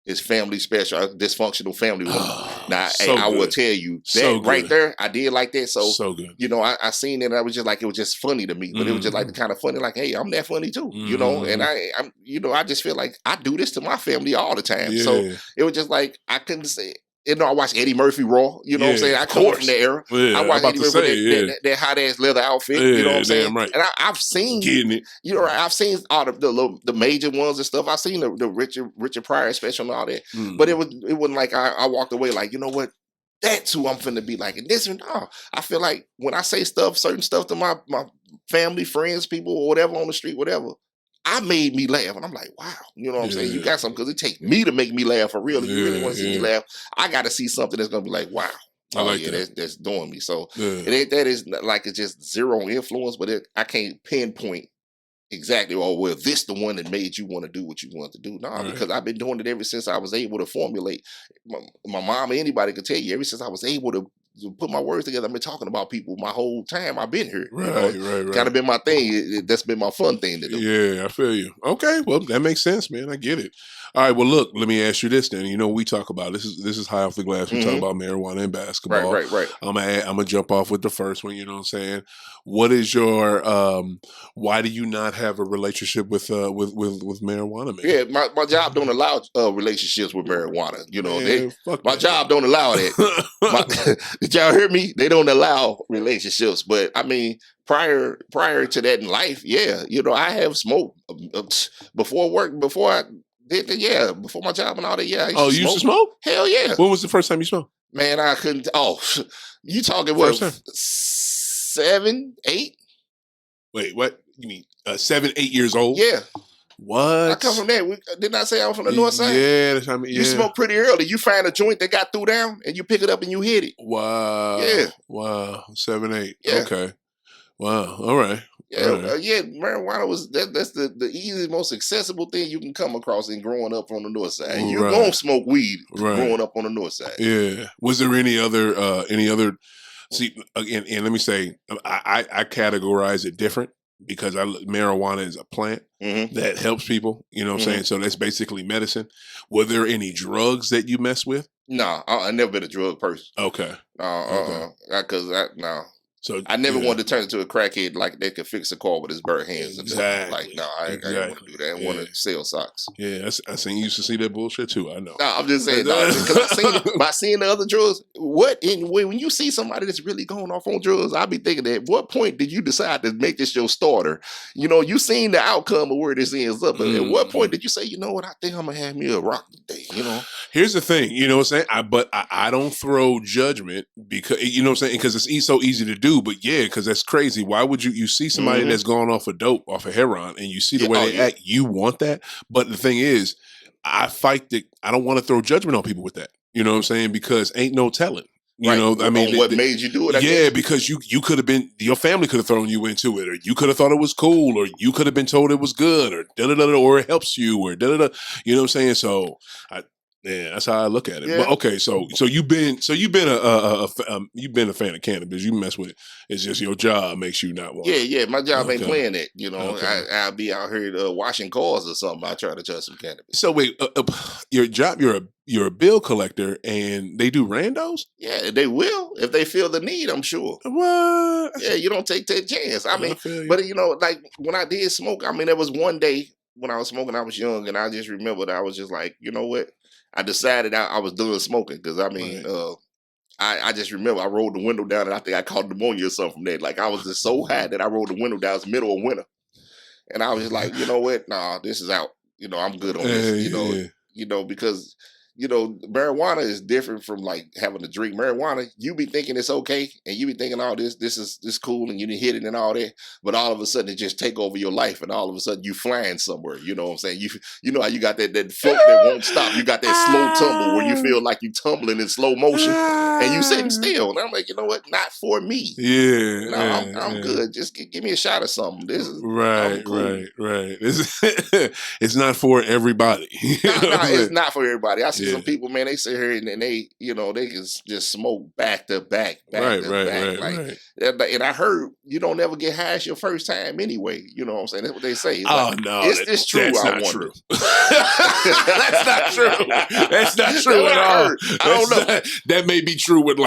his family special, Dysfunctional Family. Now, I will tell you that right there, I did like that. So good. I seen it and I was just like, it was just funny to me. But it was just like the kind of funny, like, hey, I'm that funny too. And I just feel like I do this to my family all the time. Yeah. So it was just like, I couldn't say. I watched Eddie Murphy Raw. You know what I'm saying? I come from the era. Yeah, I watched Eddie Murphy with that hot ass leather outfit. You know what I'm saying? Right. And I've seen it. I've seen all the major ones and stuff. I've seen the Richard Pryor special and all that. But it wasn't like I walked away like, you know what? That's who I'm finna be like. And this and I feel like when I say certain stuff to my family, friends, people, or whatever on the street, whatever, I made me laugh. And I'm like, wow. You know what I'm saying? You got something, because it takes me to make me laugh for real. If you really want to see me laugh, I got to see something that's going to be like, wow. I like that. That's doing me. So that is like, it's just zero influence, but I can't pinpoint exactly, this the one that made you want to do what you want to do. No, because I've been doing it ever since I was able to formulate. My mom or anybody could tell you, ever since I was able to put my words together, I've been talking about people my whole time I've been here. Right. Kind of been my thing. That's been my fun thing to do. Yeah, I feel you. Okay, well, that makes sense, man. I get it. All right, well, look, let me ask you this then. We talk about this is high off the glass. We talk about marijuana and basketball. Right. I'm gonna jump off with the first one. You know what I'm saying? What is your why do you not have a relationship with marijuana, man? Yeah, my job don't allow relationships with marijuana. My job don't allow that. Did y'all hear me? They don't allow relationships. But I mean, prior to that in life, I have smoked before work, before I did before my job and all that. Yeah. You used to smoke? Hell yeah. When was the first time you smoked? Man, I couldn't. You talking what? 7, 8? Wait, what? You mean 7, 8 years old? Yeah, What? I come from there. Didn't I say I was from the north side? Yeah, that's what I mean. You Yeah. smoke pretty early. You find a joint that got threw down, and you pick it up and you hit it. Wow. Yeah. Wow. 7, 8. Yeah. Okay. Wow. All right. Yeah, All right. yeah. Marijuana was that's the easiest, most accessible thing you can come across in growing up on the north side. You Right. gonna smoke weed Right. growing up on the north side. Yeah. Was there any other? See, again, and let me say, I categorize it different because marijuana is a plant Mm-hmm. that helps people. You know what I'm saying? So that's basically medicine. Were there any drugs that you mess with? No, I never been a drug person. Okay. No, because no. So I never yeah. wanted to turn into a crackhead like they could fix a car with his bare hands. Exactly. Like, no, I didn't want to do that. I want to sell socks. Yeah, I seen you used to see that bullshit too. I know. No, I'm just saying, because by seeing the other drugs, when you see somebody that's really going off on drugs, I'll be thinking, at what point did you decide to make this your starter? You know, you seen the outcome of where this ends up, but at what point did you say, you know what, I think I'm gonna have me a rock today? You know. Here's the thing, you know what I'm saying? I don't throw judgment because you know what I'm saying, because it's so easy to do. But yeah, because that's crazy. Why would you see somebody that's gone off of dope, off of heroin, and you see the way they act? You want that, but the thing is, I fight that. I don't want to throw judgment on people with that. You know what I'm saying? Because ain't no telling. You know, I mean, what made you do it? I yeah, guess? because you could have been, your family could have thrown you into it, or you could have thought it was cool, or you could have been told it was good, or or it helps you, or You know what I'm saying? So yeah, that's how I look at it. Yeah. But okay, so you've been a fan of cannabis. You mess with it. It's just your job makes you not want. Yeah. My job ain't Okay. playing that. You know, Okay. I'll be out here washing cars or something. I try to touch some cannabis. So wait, your job, you're a bill collector, and they do randos. Yeah, they will if they feel the need. I'm sure. What? Yeah, you don't take that chance. I mean, feel you. but you know, like when I did smoke, I mean, there was one day when I was smoking, I was young, and I just remember that I was just like, you know what? I decided I was done smoking because I mean, I just remember I rolled the window down and I think I caught pneumonia or something from that. Like I was just so high that I rolled the window down. It was middle of winter, and I was just like, you know what? Nah, this is out. You know, I'm good on this. You know, because you know, marijuana is different from like having a drink. Marijuana, you be thinking it's okay, and you be thinking, oh, this is cool, and you didn't hit it and all that. But all of a sudden, it just take over your life, and all of a sudden, you flying somewhere. You know what I'm saying? You know how you got that float that won't stop. You got that slow tumble where you feel like you tumbling in slow motion, and you sitting still. And I'm like, you know what? Not for me. Yeah, No, I'm good. Just give me a shot of something. This is right. It's not for everybody. It's not for everybody. I see Yeah. some people, man, they sit here and they, you know, they can just smoke back to back. Right. And I heard you don't ever get high as your first time anyway. You know what I'm saying? That's what they say. It's No, it's true. That's I not wonder. true. That's not true. That's not true at all. I don't know. That may be true with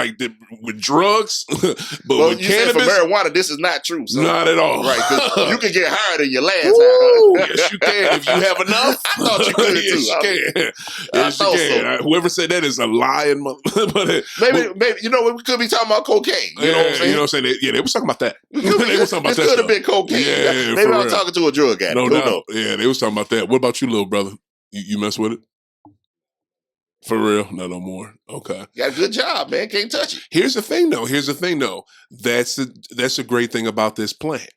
with drugs, but Well, with you said for cannabis, marijuana, this is not true. So. not at all. Right, because you can get higher than your last Woo, time. yes, you can if you have enough. I thought you could yes, too. you can. I Yes, you thought can. so. Whoever said that is a lying mother. Maybe you know we could be talking about cocaine. You know what I'm saying? You know what I'm saying? They was talking about that. They was talking about This that. could have stuff. been cocaine. Yeah, Maybe for I'm real. talking to a drug addict. No Who doubt. knows? Yeah, they was talking about that. What about you, little brother? You mess with it? For real? No more. Okay. You got a good job, man. Can't touch it. Here's the thing, though. That's a great thing about this plant.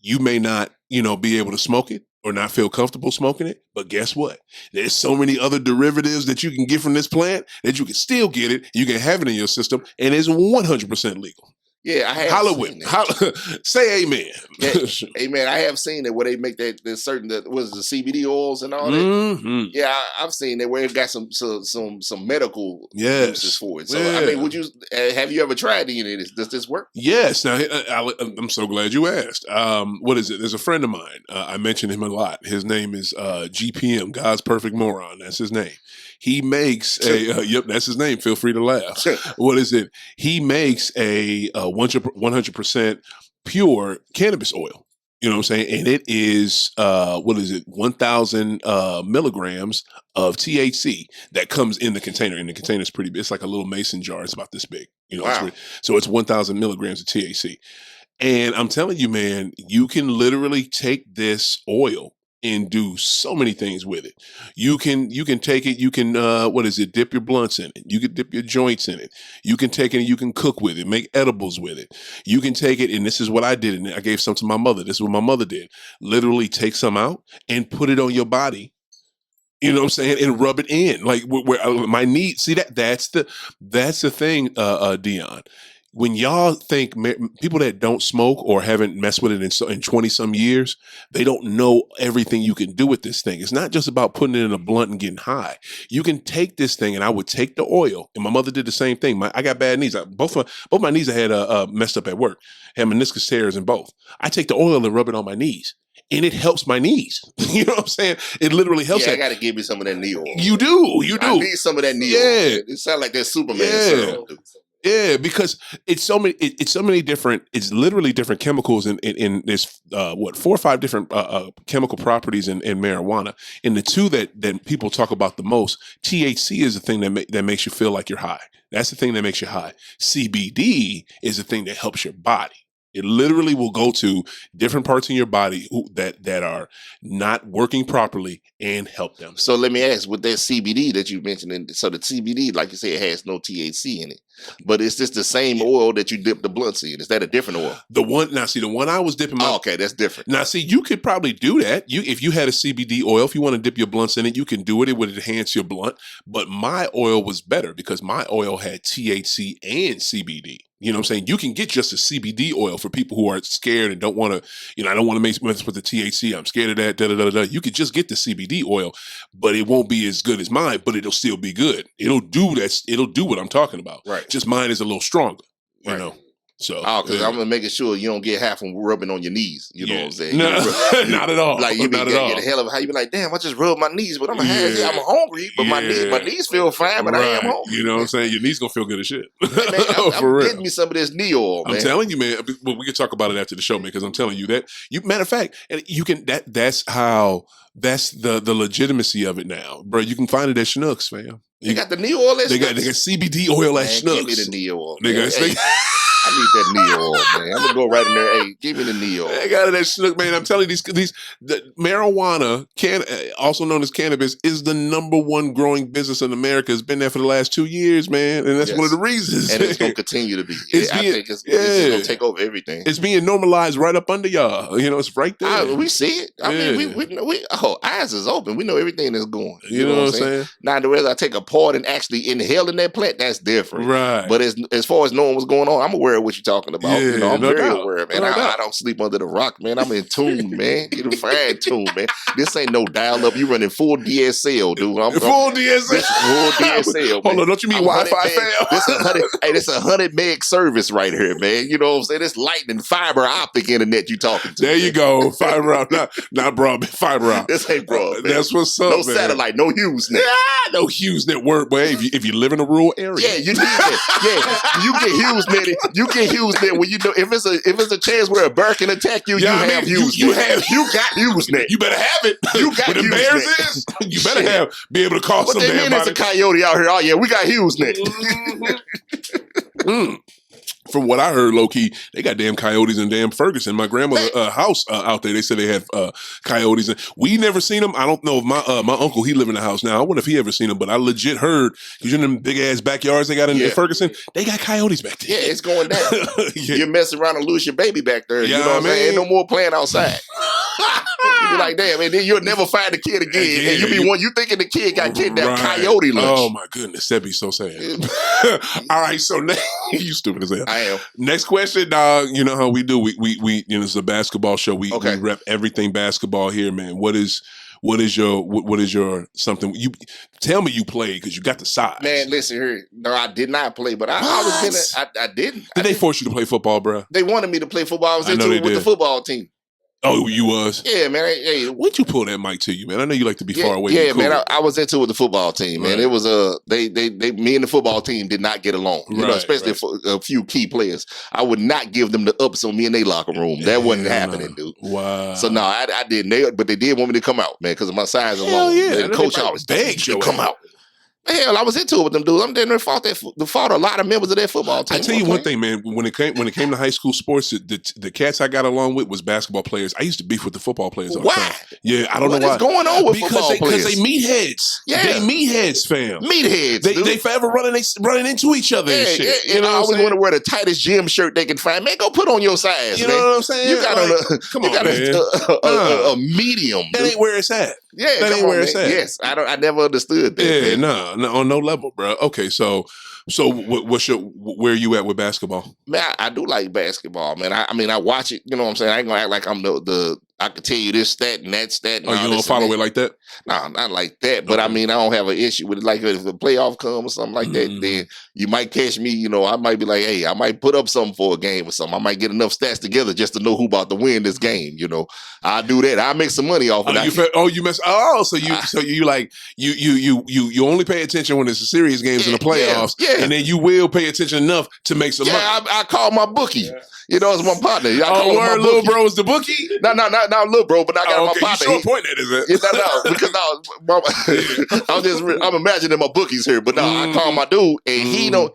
You may not, be able to smoke it or not feel comfortable smoking it, but guess what? There's so many other derivatives that you can get from this plant that you can still get it. You can have it in your system, and it's 100% legal. Yeah, I have Holla seen with that. say amen. Yeah, hey man, I have seen it where they make that certain the CBD oils and all that. Mm-hmm. Yeah, I've seen it where it got some medical uses for it. So I mean, would you have you ever tried any of this? Does this work? Yes. Now I'm so glad you asked. What is it? There's a friend of mine. I mention him a lot. His name is GPM, God's Perfect Moron. That's his name. He makes a yep, that's his name. Feel free to laugh. What is it? He makes a 100% pure cannabis oil. You know what I'm saying? And it is 1,000 milligrams of THC that comes in the container. And the container is pretty big. It's like a little mason jar. It's about this big. Wow. So it's 1,000 milligrams of THC. And I'm telling you, man, you can literally take this oil and do so many things with it. You can take it, you can dip your blunts in it. You can dip your joints in it. You can take it and you can cook with it, make edibles with it. You can take it, and this is what I did, and I gave some to my mother. This is what my mother did. Literally take some out and put it on your body. You know what I'm saying? And rub it in. Like where my knee, see that's the thing, Deon. When y'all think people that don't smoke or haven't messed with it in 20 some years, they don't know everything you can do with this thing. It's not just about putting it in a blunt and getting high. You can take this thing, and I would take the oil, and my mother did the same thing. I got bad knees. Both my knees I had messed up at work. Had meniscus tears in both. I take the oil and rub it on my knees. And it helps my knees. You know what I'm saying? It literally helps. Yeah, I got to give me some of that knee oil. You do. I need some of that knee oil. It sounds like that Superman. Yeah. Yeah, because it's so many different. It's literally different chemicals in this 4 or 5 different chemical properties in marijuana. And the two that people talk about the most, THC is the thing that makes you feel like you're high. That's the thing that makes you high. CBD is the thing that helps your body. It literally will go to different parts in your body that are not working properly and help them. So let me ask, with that CBD that you mentioned, so the CBD, like you said, it has no THC in it, but it's just the same oil that you dip the blunts in. Is that a different oil? The one I was dipping my... okay, that's different. Now, see, you could probably do that. If you had a CBD oil, if you want to dip your blunts in it, you can do it. It would enhance your blunt. But my oil was better because my oil had THC and CBD. You know what I'm saying? You can get just a CBD oil for people who are scared and don't want to, I don't want to mess with the THC. I'm scared of that. Da, da, da, da. You could just get the CBD oil, but it won't be as good as mine, but it'll still be good. It'll do that. It'll do what I'm talking about. Right. Just mine is a little stronger, you know? So, because I'm making sure you don't get half from rubbing on your knees. You know what I'm saying? No, not at all. Like you not at all. Get a hell of how you be like, damn, I just rubbed my knees, but I'm hungry, but my knees feel fine, but I am hungry. You know what I'm saying? Your knees gonna feel good as shit. Hey, man, I'm getting me some of this knee oil, man. I'm telling you, man. Well, we can talk about it after the show, man. Because I'm telling you that. Matter of fact, and you can. That's the legitimacy of it now, bro. You can find it at Schnucks, fam. They got the knee oil. They got CBD oil at Schnucks. Give me the knee oil. They I need that knee oil, man. I'm gonna go right in there. Hey, give me the knee oil. I got it at Schnucks, man. I'm telling you, the marijuana, also known as cannabis, is the #1 growing business in America. It's been there for the last 2 years, man, and that's one of the reasons. And it's gonna continue to be. I think it's gonna take over everything. It's being normalized right up under y'all. It's right there. We see it. I mean, we eyes is open. We know everything that's going. You know what I'm saying? Now, whether I take a part and actually inhaling that plant, that's different. Right. But as far as knowing what's going on, I'm aware of what you're talking about. Yeah, I'm very aware, man. I don't sleep under the rock, man. I'm in tune, man. Get a fine tune, man. This ain't no dial up. You running full DSL, dude. Full DSL. Full DSL. Hold on, don't you mean Wi-Fi, fam? This 100 meg service right here, man. You know what I'm saying? It's lightning fiber optic internet you talking to. There you go. Fiber optic. Not broadband. Fiber optic. This ain't broadband. That's what's up, no man. Satellite, no HughesNet. No HughesNet work, boy. If you live in a rural area. Yeah, you need that. Yeah, you get HughesNet. You get HughesNet when you know if it's a chance where a bear can attack you. You have HughesNet. You got HughesNet. You better have it. You got HughesNet. Bears is. You better be able to call some damn body. What they mean? It's a coyote out here. Oh yeah, we got HughesNet. From what I heard, low key, they got damn coyotes in damn Ferguson. My grandmother's house out there, they said they had coyotes. And we never seen them. I don't know if my uncle, he live in the house now. I wonder if he ever seen them, but I legit heard, because in them big ass backyards they got in Ferguson, they got coyotes back there. Yeah, it's going down. You mess around and lose your baby back there. You know what I'm saying? Ain't no more playing outside. You be like, damn, and then you'll never find the kid again. And you thinking the kid got kidnapped, coyote lunch. Oh my goodness, that'd be so sad. All right, so now you stupid as hell. I am. Next question, dog. You know how we do. We it's a basketball show. We rep everything basketball here, man. What is your something? You tell me you played because you got the size. Man, listen here. No, I did not play, but I didn't. Did they force you to play football, bro? They wanted me to play football. I was into it with the football team. Oh, you was? Yeah, man. Hey, when'd you pull that mic to you, man? I know you like to be far away. Yeah, man. I was into it with the football team, man. Right. It was me and the football team did not get along. You know, especially for a few key players. I would not give them the ups on me in their locker room. That wasn't happening, dude. Wow. So no, I didn't. But they did want me to come out, man, because of my size alone. Yeah, the coach always begged you to come out. Hell, I was into it with them dudes. I'm down there fought a lot of members of their football team. I tell you one thing, man. When it came to high school sports, the cats I got along with was basketball players. I used to beef with the football players all the Why? time. Yeah, I don't know why. What is going on with football players? Because they meatheads. Yeah. They meatheads, fam. Meatheads, dude. They forever running into each other and shit. Yeah, you know, I always want to wear the tightest gym shirt they can find. Man, go put on your size, You man. know what I'm saying? You got Come on, a medium. That ain't where it's at. Yeah, that ain't where it's at. Yes, I never understood that. Yeah, man. no, on no level, bro. Okay, so where you at with basketball? Man, I do like basketball, man. I mean, I watch it. You know what I'm saying? I ain't gonna act like I'm I can tell you this stat and that stat. And Oh, you don't follow it like that? No, not like that. But I mean, I don't have an issue with it. Like if the playoff come or something like that, then you might catch me. You know, I might be like, hey, I might put up something for a game or something. I might get enough stats together just to know who about to win this game. You know, I'll do that. I'll make some money off of that. You only pay attention when it's a serious games in the playoffs, and then you will pay attention enough to make some money. I call my bookie. Yeah. You know, it's my partner. Little bro is the bookie? No, little bro, but I got my partner. You short point that, is it? Because I'm imagining my bookies here, but no, I call my dude, and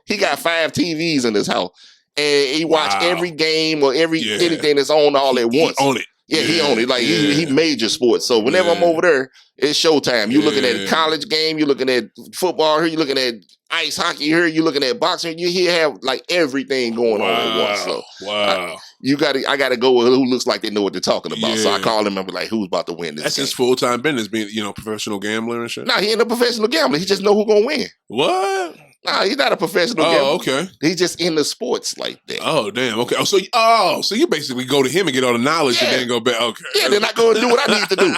he got 5 TVs in his house, and he watch every game or anything that's on all at once. He own it. Yeah, he own it. Like he major sports. So whenever I'm over there, it's showtime. You looking at a college game, you looking at football here, you looking at ice hockey here, you looking at boxing. You have like everything going on at once. So I gotta go with who looks like they know what they're talking about. So I call him and be like, who's about to win this? That's game? his full-time business, being professional gambler and shit. No, he ain't a professional gambler. He just know who gonna win. What? Nah, he's not a professional gambler. Oh, okay. He's just in the sports like that. Oh, damn. Okay. So you basically go to him and get all the knowledge and then go back. Okay. Yeah, then I go and do what I need to do.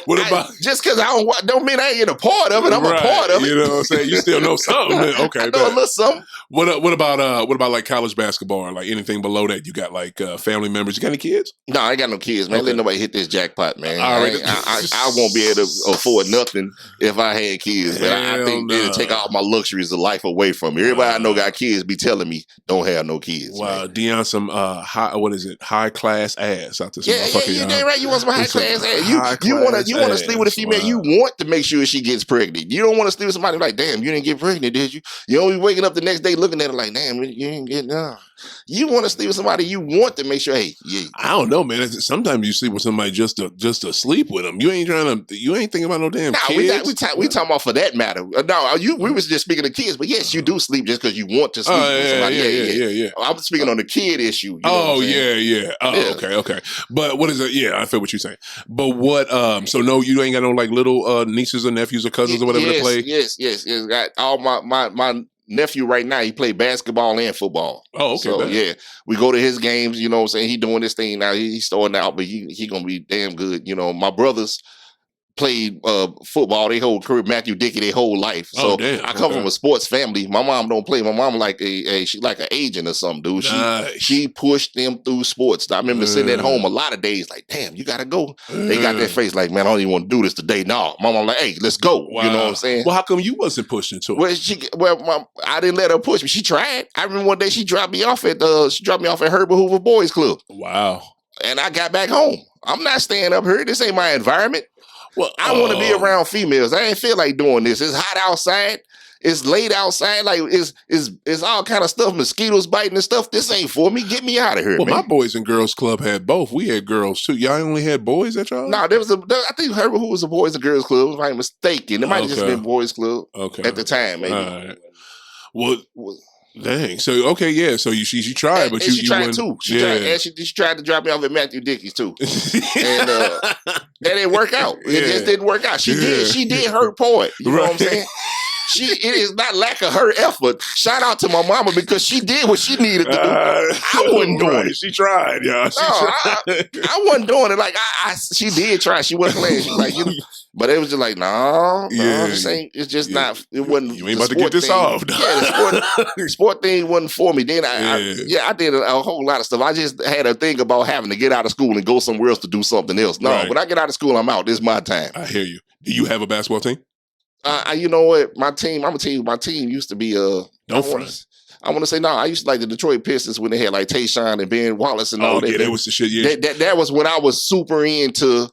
What about just because I don't mean I ain't a part of it. I'm a part of it. You know what I'm saying? You still know something. Okay. I know a little something. What about like college basketball or like anything below that? You got like family members. You got any kids? No, I ain't got no kids, man. Okay. Let nobody hit this jackpot, man. All right. I won't be able to afford nothing if I had kids. But I think it'll take all my luxuries of life away from me. Everybody I know got kids be telling me don't have no kids. Wow, man. Deon, some high class ass out there. You're damn right. You want some high class ass. You want to sleep with a female. You want to make sure she gets pregnant. You don't want to sleep with somebody like, damn, you didn't get pregnant, did you? You only waking up the next day looking at her like, damn, you didn't get no. You want to sleep with somebody. You want to make sure. Hey, I don't know, man. Sometimes you sleep with somebody just to sleep with them. You ain't thinking about no damn kids. We talking about for that matter. No, we was just speaking of kids, but yes, you do sleep just because you want to sleep with somebody. Yeah. I was speaking on the kid issue. Yeah. Okay. But what is it? Yeah, I feel what you're saying. But what? So no, you ain't got no like little nieces or nephews or cousins or whatever to play. Yes. Got all my nephew right now, he play basketball and football. Oh, okay. So, yeah, we go to his games, you know what I'm saying? He doing this thing now. He's starting out, but he going to be damn good. You know, my brothers played football their whole career, Matthew Dickey their whole life. So I come from a sports family. My mom don't play. My mom like she like an agent or something, dude. She pushed them through sports. I remember sitting at home a lot of days like, damn, you gotta go. They got that face like, man, I don't even want to do this today. No, my mom like, hey, let's go. Wow. You know what I'm saying? Well, how come you wasn't pushed into it? I didn't let her push me. She tried. I remember one day she dropped me off at Herbert Hoover Boys Club. Wow. And I got back home. I'm not staying up here. This ain't my environment. Well, I want to be around females. I ain't feel like doing this. It's hot outside. It's late outside. Like it's all kind of stuff. Mosquitoes biting and stuff. This ain't for me. Get me out of here, well, man. my Boys and Girls Club had both. We had girls too. Y'all only had boys at y'all? No, I think Herbert Hoover was a Boys and Girls Club. If I'm not mistaken. It might have just been Boys Club at the time, maybe. All right. Well, dang. So okay, yeah. So she tried, but she tried too. She tried to drop me off at Matthew Dickey's too, and that didn't work out. It just didn't work out. She did her part. You know what I'm saying? It is not lack of her effort. Shout out to my mama because she did what she needed to do. I wasn't doing it. She tried, y'all. I wasn't doing it. Like she did try. She wasn't playing. She like, but it was just like, no, this ain't. It's just not. It wasn't. You ain't about to get this off. The sport thing wasn't for me. Then I did a whole lot of stuff. I just had a thing about having to get out of school and go somewhere else to do something else. No, when I get out of school, I'm out. This is my time. I hear you. Do you have a basketball team? You know what? My team used to be Don't front. I want to say no. I used to like the Detroit Pistons when they had like Tayshaun and Ben Wallace and all that. That was the shit. Yeah, that was when I was super into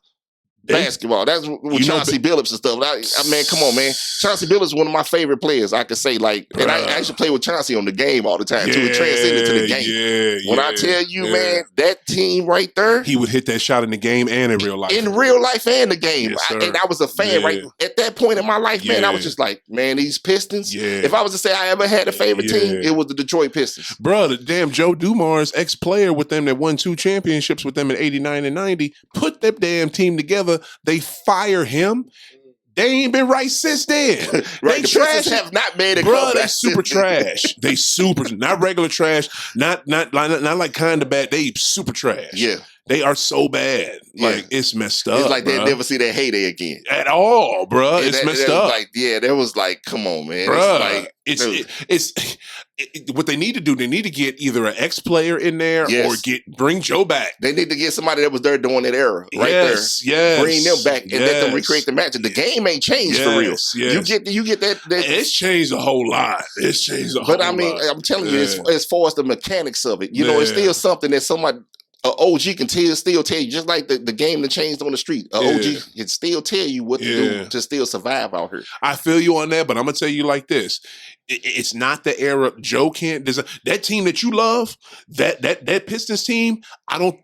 basketball. That's with You know, Chauncey Billups and stuff. I mean, come on, man. Chauncey Billups is one of my favorite players. I could say, like, and I used to play with Chauncey on the game all the time too. It transcended to the game. When I tell you, man, that team right there, he would hit that shot in the game and in real life. In real life and the game. Yes, And I was a fan right at that point in my life, man. I was just like, man, these Pistons. If I was to say I ever had a favorite team, it was the Detroit Pistons. Bro, the damn Joe Dumars, ex-player with them that won 2 championships with them in 89 and 90, put that damn team together. They fire him. They ain't been right since then. Right, the Pistons have not made a comeback. They super trash. They super, not regular trash, not like kind of bad. They super trash. Yeah. They are so bad. Like, it's messed up. It's like they'll never see their heyday again. At all, bro. It's messed up. Like, that was like, come on, man. Bruh, it's what they need to do. They need to get either an ex-player in there or bring Joe back. They need to get somebody that was there during that era, right there. Yes, bring them back and let them recreate the match. The game ain't changed for real. Yes. You get that. It's changed a whole lot. It's changed a whole lot. But I mean, I'm telling you, as far as the mechanics of it, it's still something that somebody. OG can still tell you, just like the game that changed on the street. OG can still tell you what to do to still survive out here. I feel you on that, but I'm gonna tell you like this: it's not the era. Joe can't design that team that you love. That Pistons team. I don't.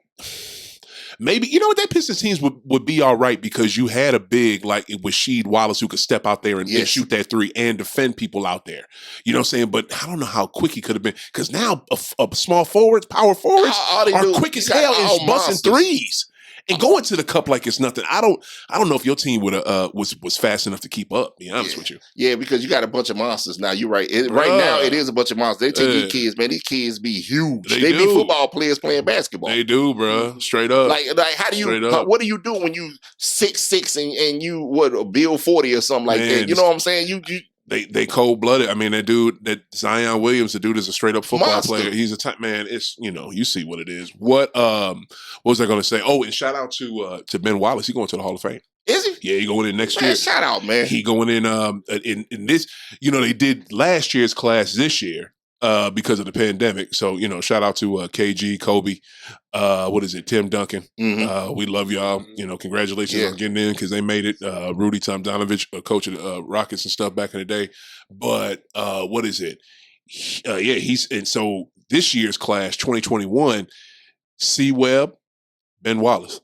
Maybe, you know what, that Pistons teams would be all right because you had a big, like with Sheed Wallace, who could step out there and shoot that three and defend people out there. You know what I'm saying? But I don't know how quick he could have been, because now a small forwards, power forwards are quick as hell and busting threes. And going to the cup like it's nothing. I don't know if your team would was fast enough to keep up. To be honest with you. Yeah, because you got a bunch of monsters now. You're right. Right now, it is a bunch of monsters. They take these kids, man. These kids be huge. They be football players playing basketball. They do, bro. Straight up. Like how do you? What do you do when you 6'6" and you Bill 40 or something like that? You know what I'm saying? You They cold blooded. I mean, that Zion Williams, the dude is a straight up football player. He's a type man. It's you see what it is. What was I going to say? Oh, and shout out to Ben Wallace. He going to the Hall of Fame. Is he? Yeah, he going in next year. Shout out, man. He going in this. They did last year's class this year because of the pandemic. So shout out to KG, Kobe. What is it? Tim Duncan. Mm-hmm. We love y'all. Congratulations on getting in, because they made it. Rudy Tomjanovich, coach of the Rockets and stuff back in the day. But what is it? And so this year's class, 2021, C. Webb, Ben Wallace.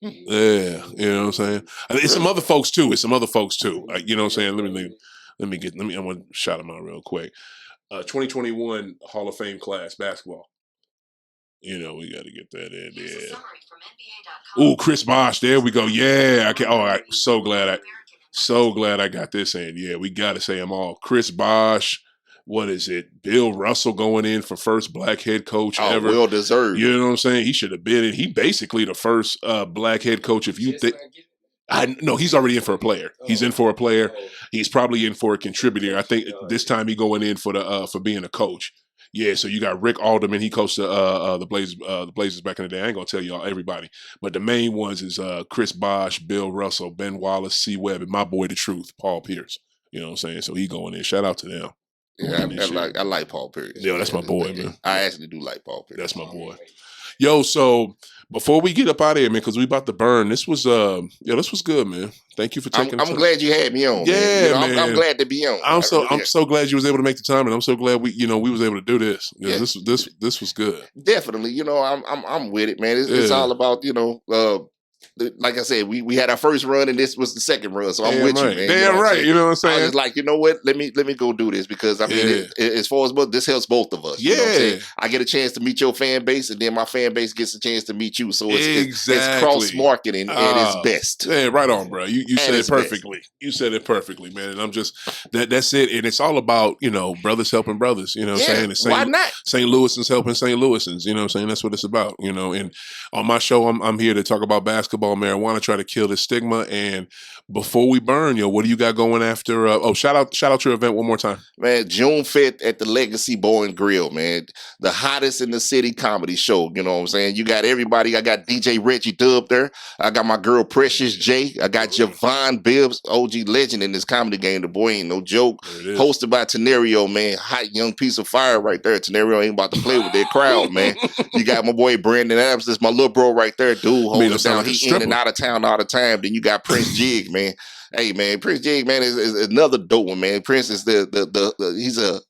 Yeah, you know what I'm saying? It's some other folks too. You know what I'm saying? Let me I want to shout them out real quick. 2021 Hall of Fame class basketball. We got to get that in there. Ooh, Chris Bosh. There we go. Yeah. All right. So glad I got this in. Yeah, we got to say them all. Chris Bosh. What is it? Bill Russell going in for first black head coach ever. Well deserved. You know what I'm saying? He should have been in. He basically the first black head coach. If you think. No, he's already in for a player. He's in for a player. He's probably in for a contributor. I think this time he going in for being a coach. Yeah, so you got Rick Alderman. He coached the Blazers back in the day. I ain't gonna tell y'all everybody, but the main ones is Chris Bosh, Bill Russell, Ben Wallace, C. Webb, and my boy the Truth, Paul Pierce. You know what I'm saying? So he going in. Shout out to them. Yeah, I like Paul Pierce. Yeah, that's my boy, man. I actually do like Paul Pierce. That's my boy. Yo, so before we get up out of here, man, because we about to burn, this was good, man. Thank you for taking. I'm glad you had me on. Yeah, man. I'm glad to be on. I'm so glad you was able to make the time, and I'm so glad we was able to do this. This was good. Definitely, I'm with it, man. It's all about like I said, we had our first run and this was the second run, so I'm with you, man. Damn right. You know what I'm saying? I was like, you know what? Let me go do this, because I mean, as far as this helps both of us. Yeah, you know what I'm saying? I get a chance to meet your fan base, and then my fan base gets a chance to meet you. So it's cross marketing at its best. Yeah, right on, bro. You said it perfectly. Best. You said it perfectly, man. And I'm just that's it. And it's all about brothers helping brothers. You know what I'm saying? Why not? St. Louisans helping St. Louisans. You know what I'm saying? That's what it's about. And on my show, I'm here to talk about basketball, marijuana, try to kill the stigma. And before we burn, what do you got going after? Shout out your event one more time, man. June 5th at the Legacy Bar and Grill, man. The hottest in the city comedy show. You know what I'm saying? You got everybody. I got DJ Reggie Dub there. I got my girl Precious J. I got Javon Bibbs, OG legend in this comedy game. The boy ain't no joke. Hosted by Tenario, man. Hot young piece of fire right there. Tenario ain't about to play with that crowd, man. You got my boy Brandon Adams. That's my little bro right there, dude. Holding down. He in and out of town all the time. Then you got Prince Jig, man. Hey, man, Prince Jig, man, is another dope one, man. Prince is he's a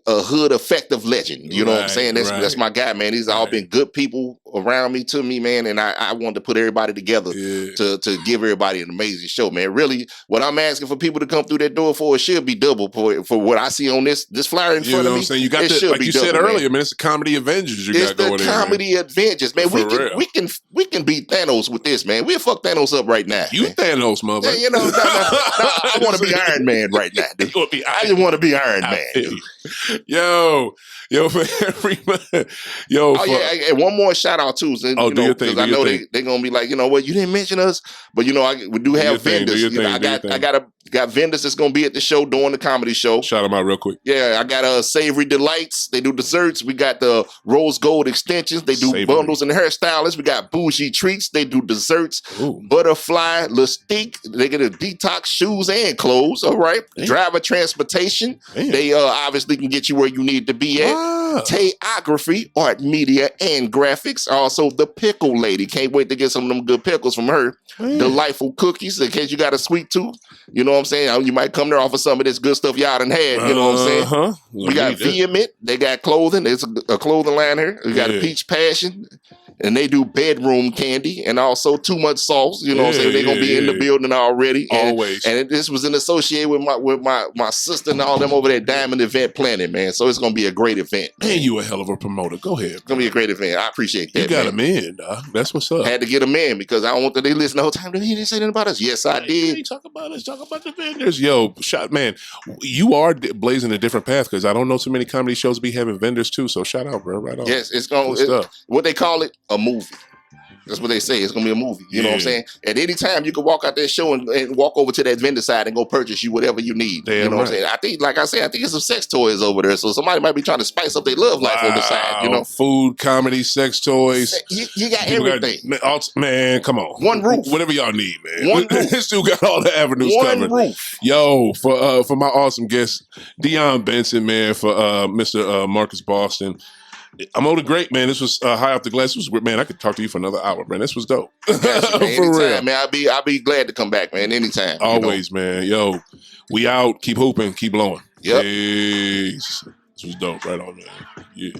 hood effective legend. You know what I'm saying? That's my guy, man. These all been good people around me, to me, man. And I wanted to put everybody together to give everybody an amazing show, man. Really, what I'm asking for people to come through that door for, it should be double for what I see on this flyer in front of me. I'm saying? You got like you said earlier, man. It's the Comedy Avengers you got going in. It's the Comedy Avengers, man. We can beat Thanos with this, man. We'll fuck Thanos up right now. You man. Thanos, motherfucker. Yeah, you know, I want to be Iron Man right now. I just want to be Iron Man. Yo, for everybody. Yeah, and one more shout out too. Because I know they're gonna be like, you know what, you didn't mention us, but you know, we do have vendors. I got vendors that's gonna be at the show doing the comedy show. Shout them out real quick. Yeah, I got Savory Delights. They do desserts. We got the Rose Gold Extensions. They do bundles and hairstylists. We got Bougie Treats. They do desserts. Ooh. Butterfly, Lustique. They get a detox shoes and clothes. All right. Damn. Driver transportation. Damn. They obviously can get you where you need to be at. Wow. Tayography, art, media, and graphics. Also, the Pickle Lady. Can't wait to get some of them good pickles from her. Man. Delightful cookies in case you got a sweet tooth. You know what I'm saying? You might come there off of some of this good stuff y'all done had. You know what I'm saying? We got Vehement. They got clothing. There's a clothing line here. We got a Peach Passion. And they do bedroom candy and also Too Much Sauce. You know what I'm saying? They're going to be in the building already. Always. And this was associated with my sister and all them over there, Diamond Event Planning, man. So it's going to be a great event. Man, you a hell of a promoter. Go ahead. It's going to be a great event. I appreciate that. You got them in, dog. That's what's up. Had to get them in because I don't want they listen the whole time. He didn't say anything about us. Yes, I did. Hey, talk about us. Talk about the vendors. Yo, man, you are blazing a different path because I don't know too many comedy shows be having vendors too. So shout out, bro. Right on. Yes, it's what they call it, a movie. That's what they say. It's going to be a movie. You know what I'm saying? At any time, you can walk out that show and walk over to that vendor side and go purchase you whatever you need. Damn, you know what I'm saying? I think, like I said, I think it's some sex toys over there. So somebody might be trying to spice up their love life on the side, you know? Food, comedy, sex toys. You got everything. Man, come on. One roof. Whatever y'all need, man. One roof. This dude got all the avenues covered. One roof. Yo, for my awesome guest, Deon Benson, man, for Mr. Marcus Boston. I'm older great, man. This was high off the glass. This was great, man. I could talk to you for another hour, man. This was dope. For real, man. I'll be glad to come back, man. Anytime. Always, man. Yo, we out. Keep hooping. Keep blowing. Yep. Peace. This was dope. Right on, man. Yeah.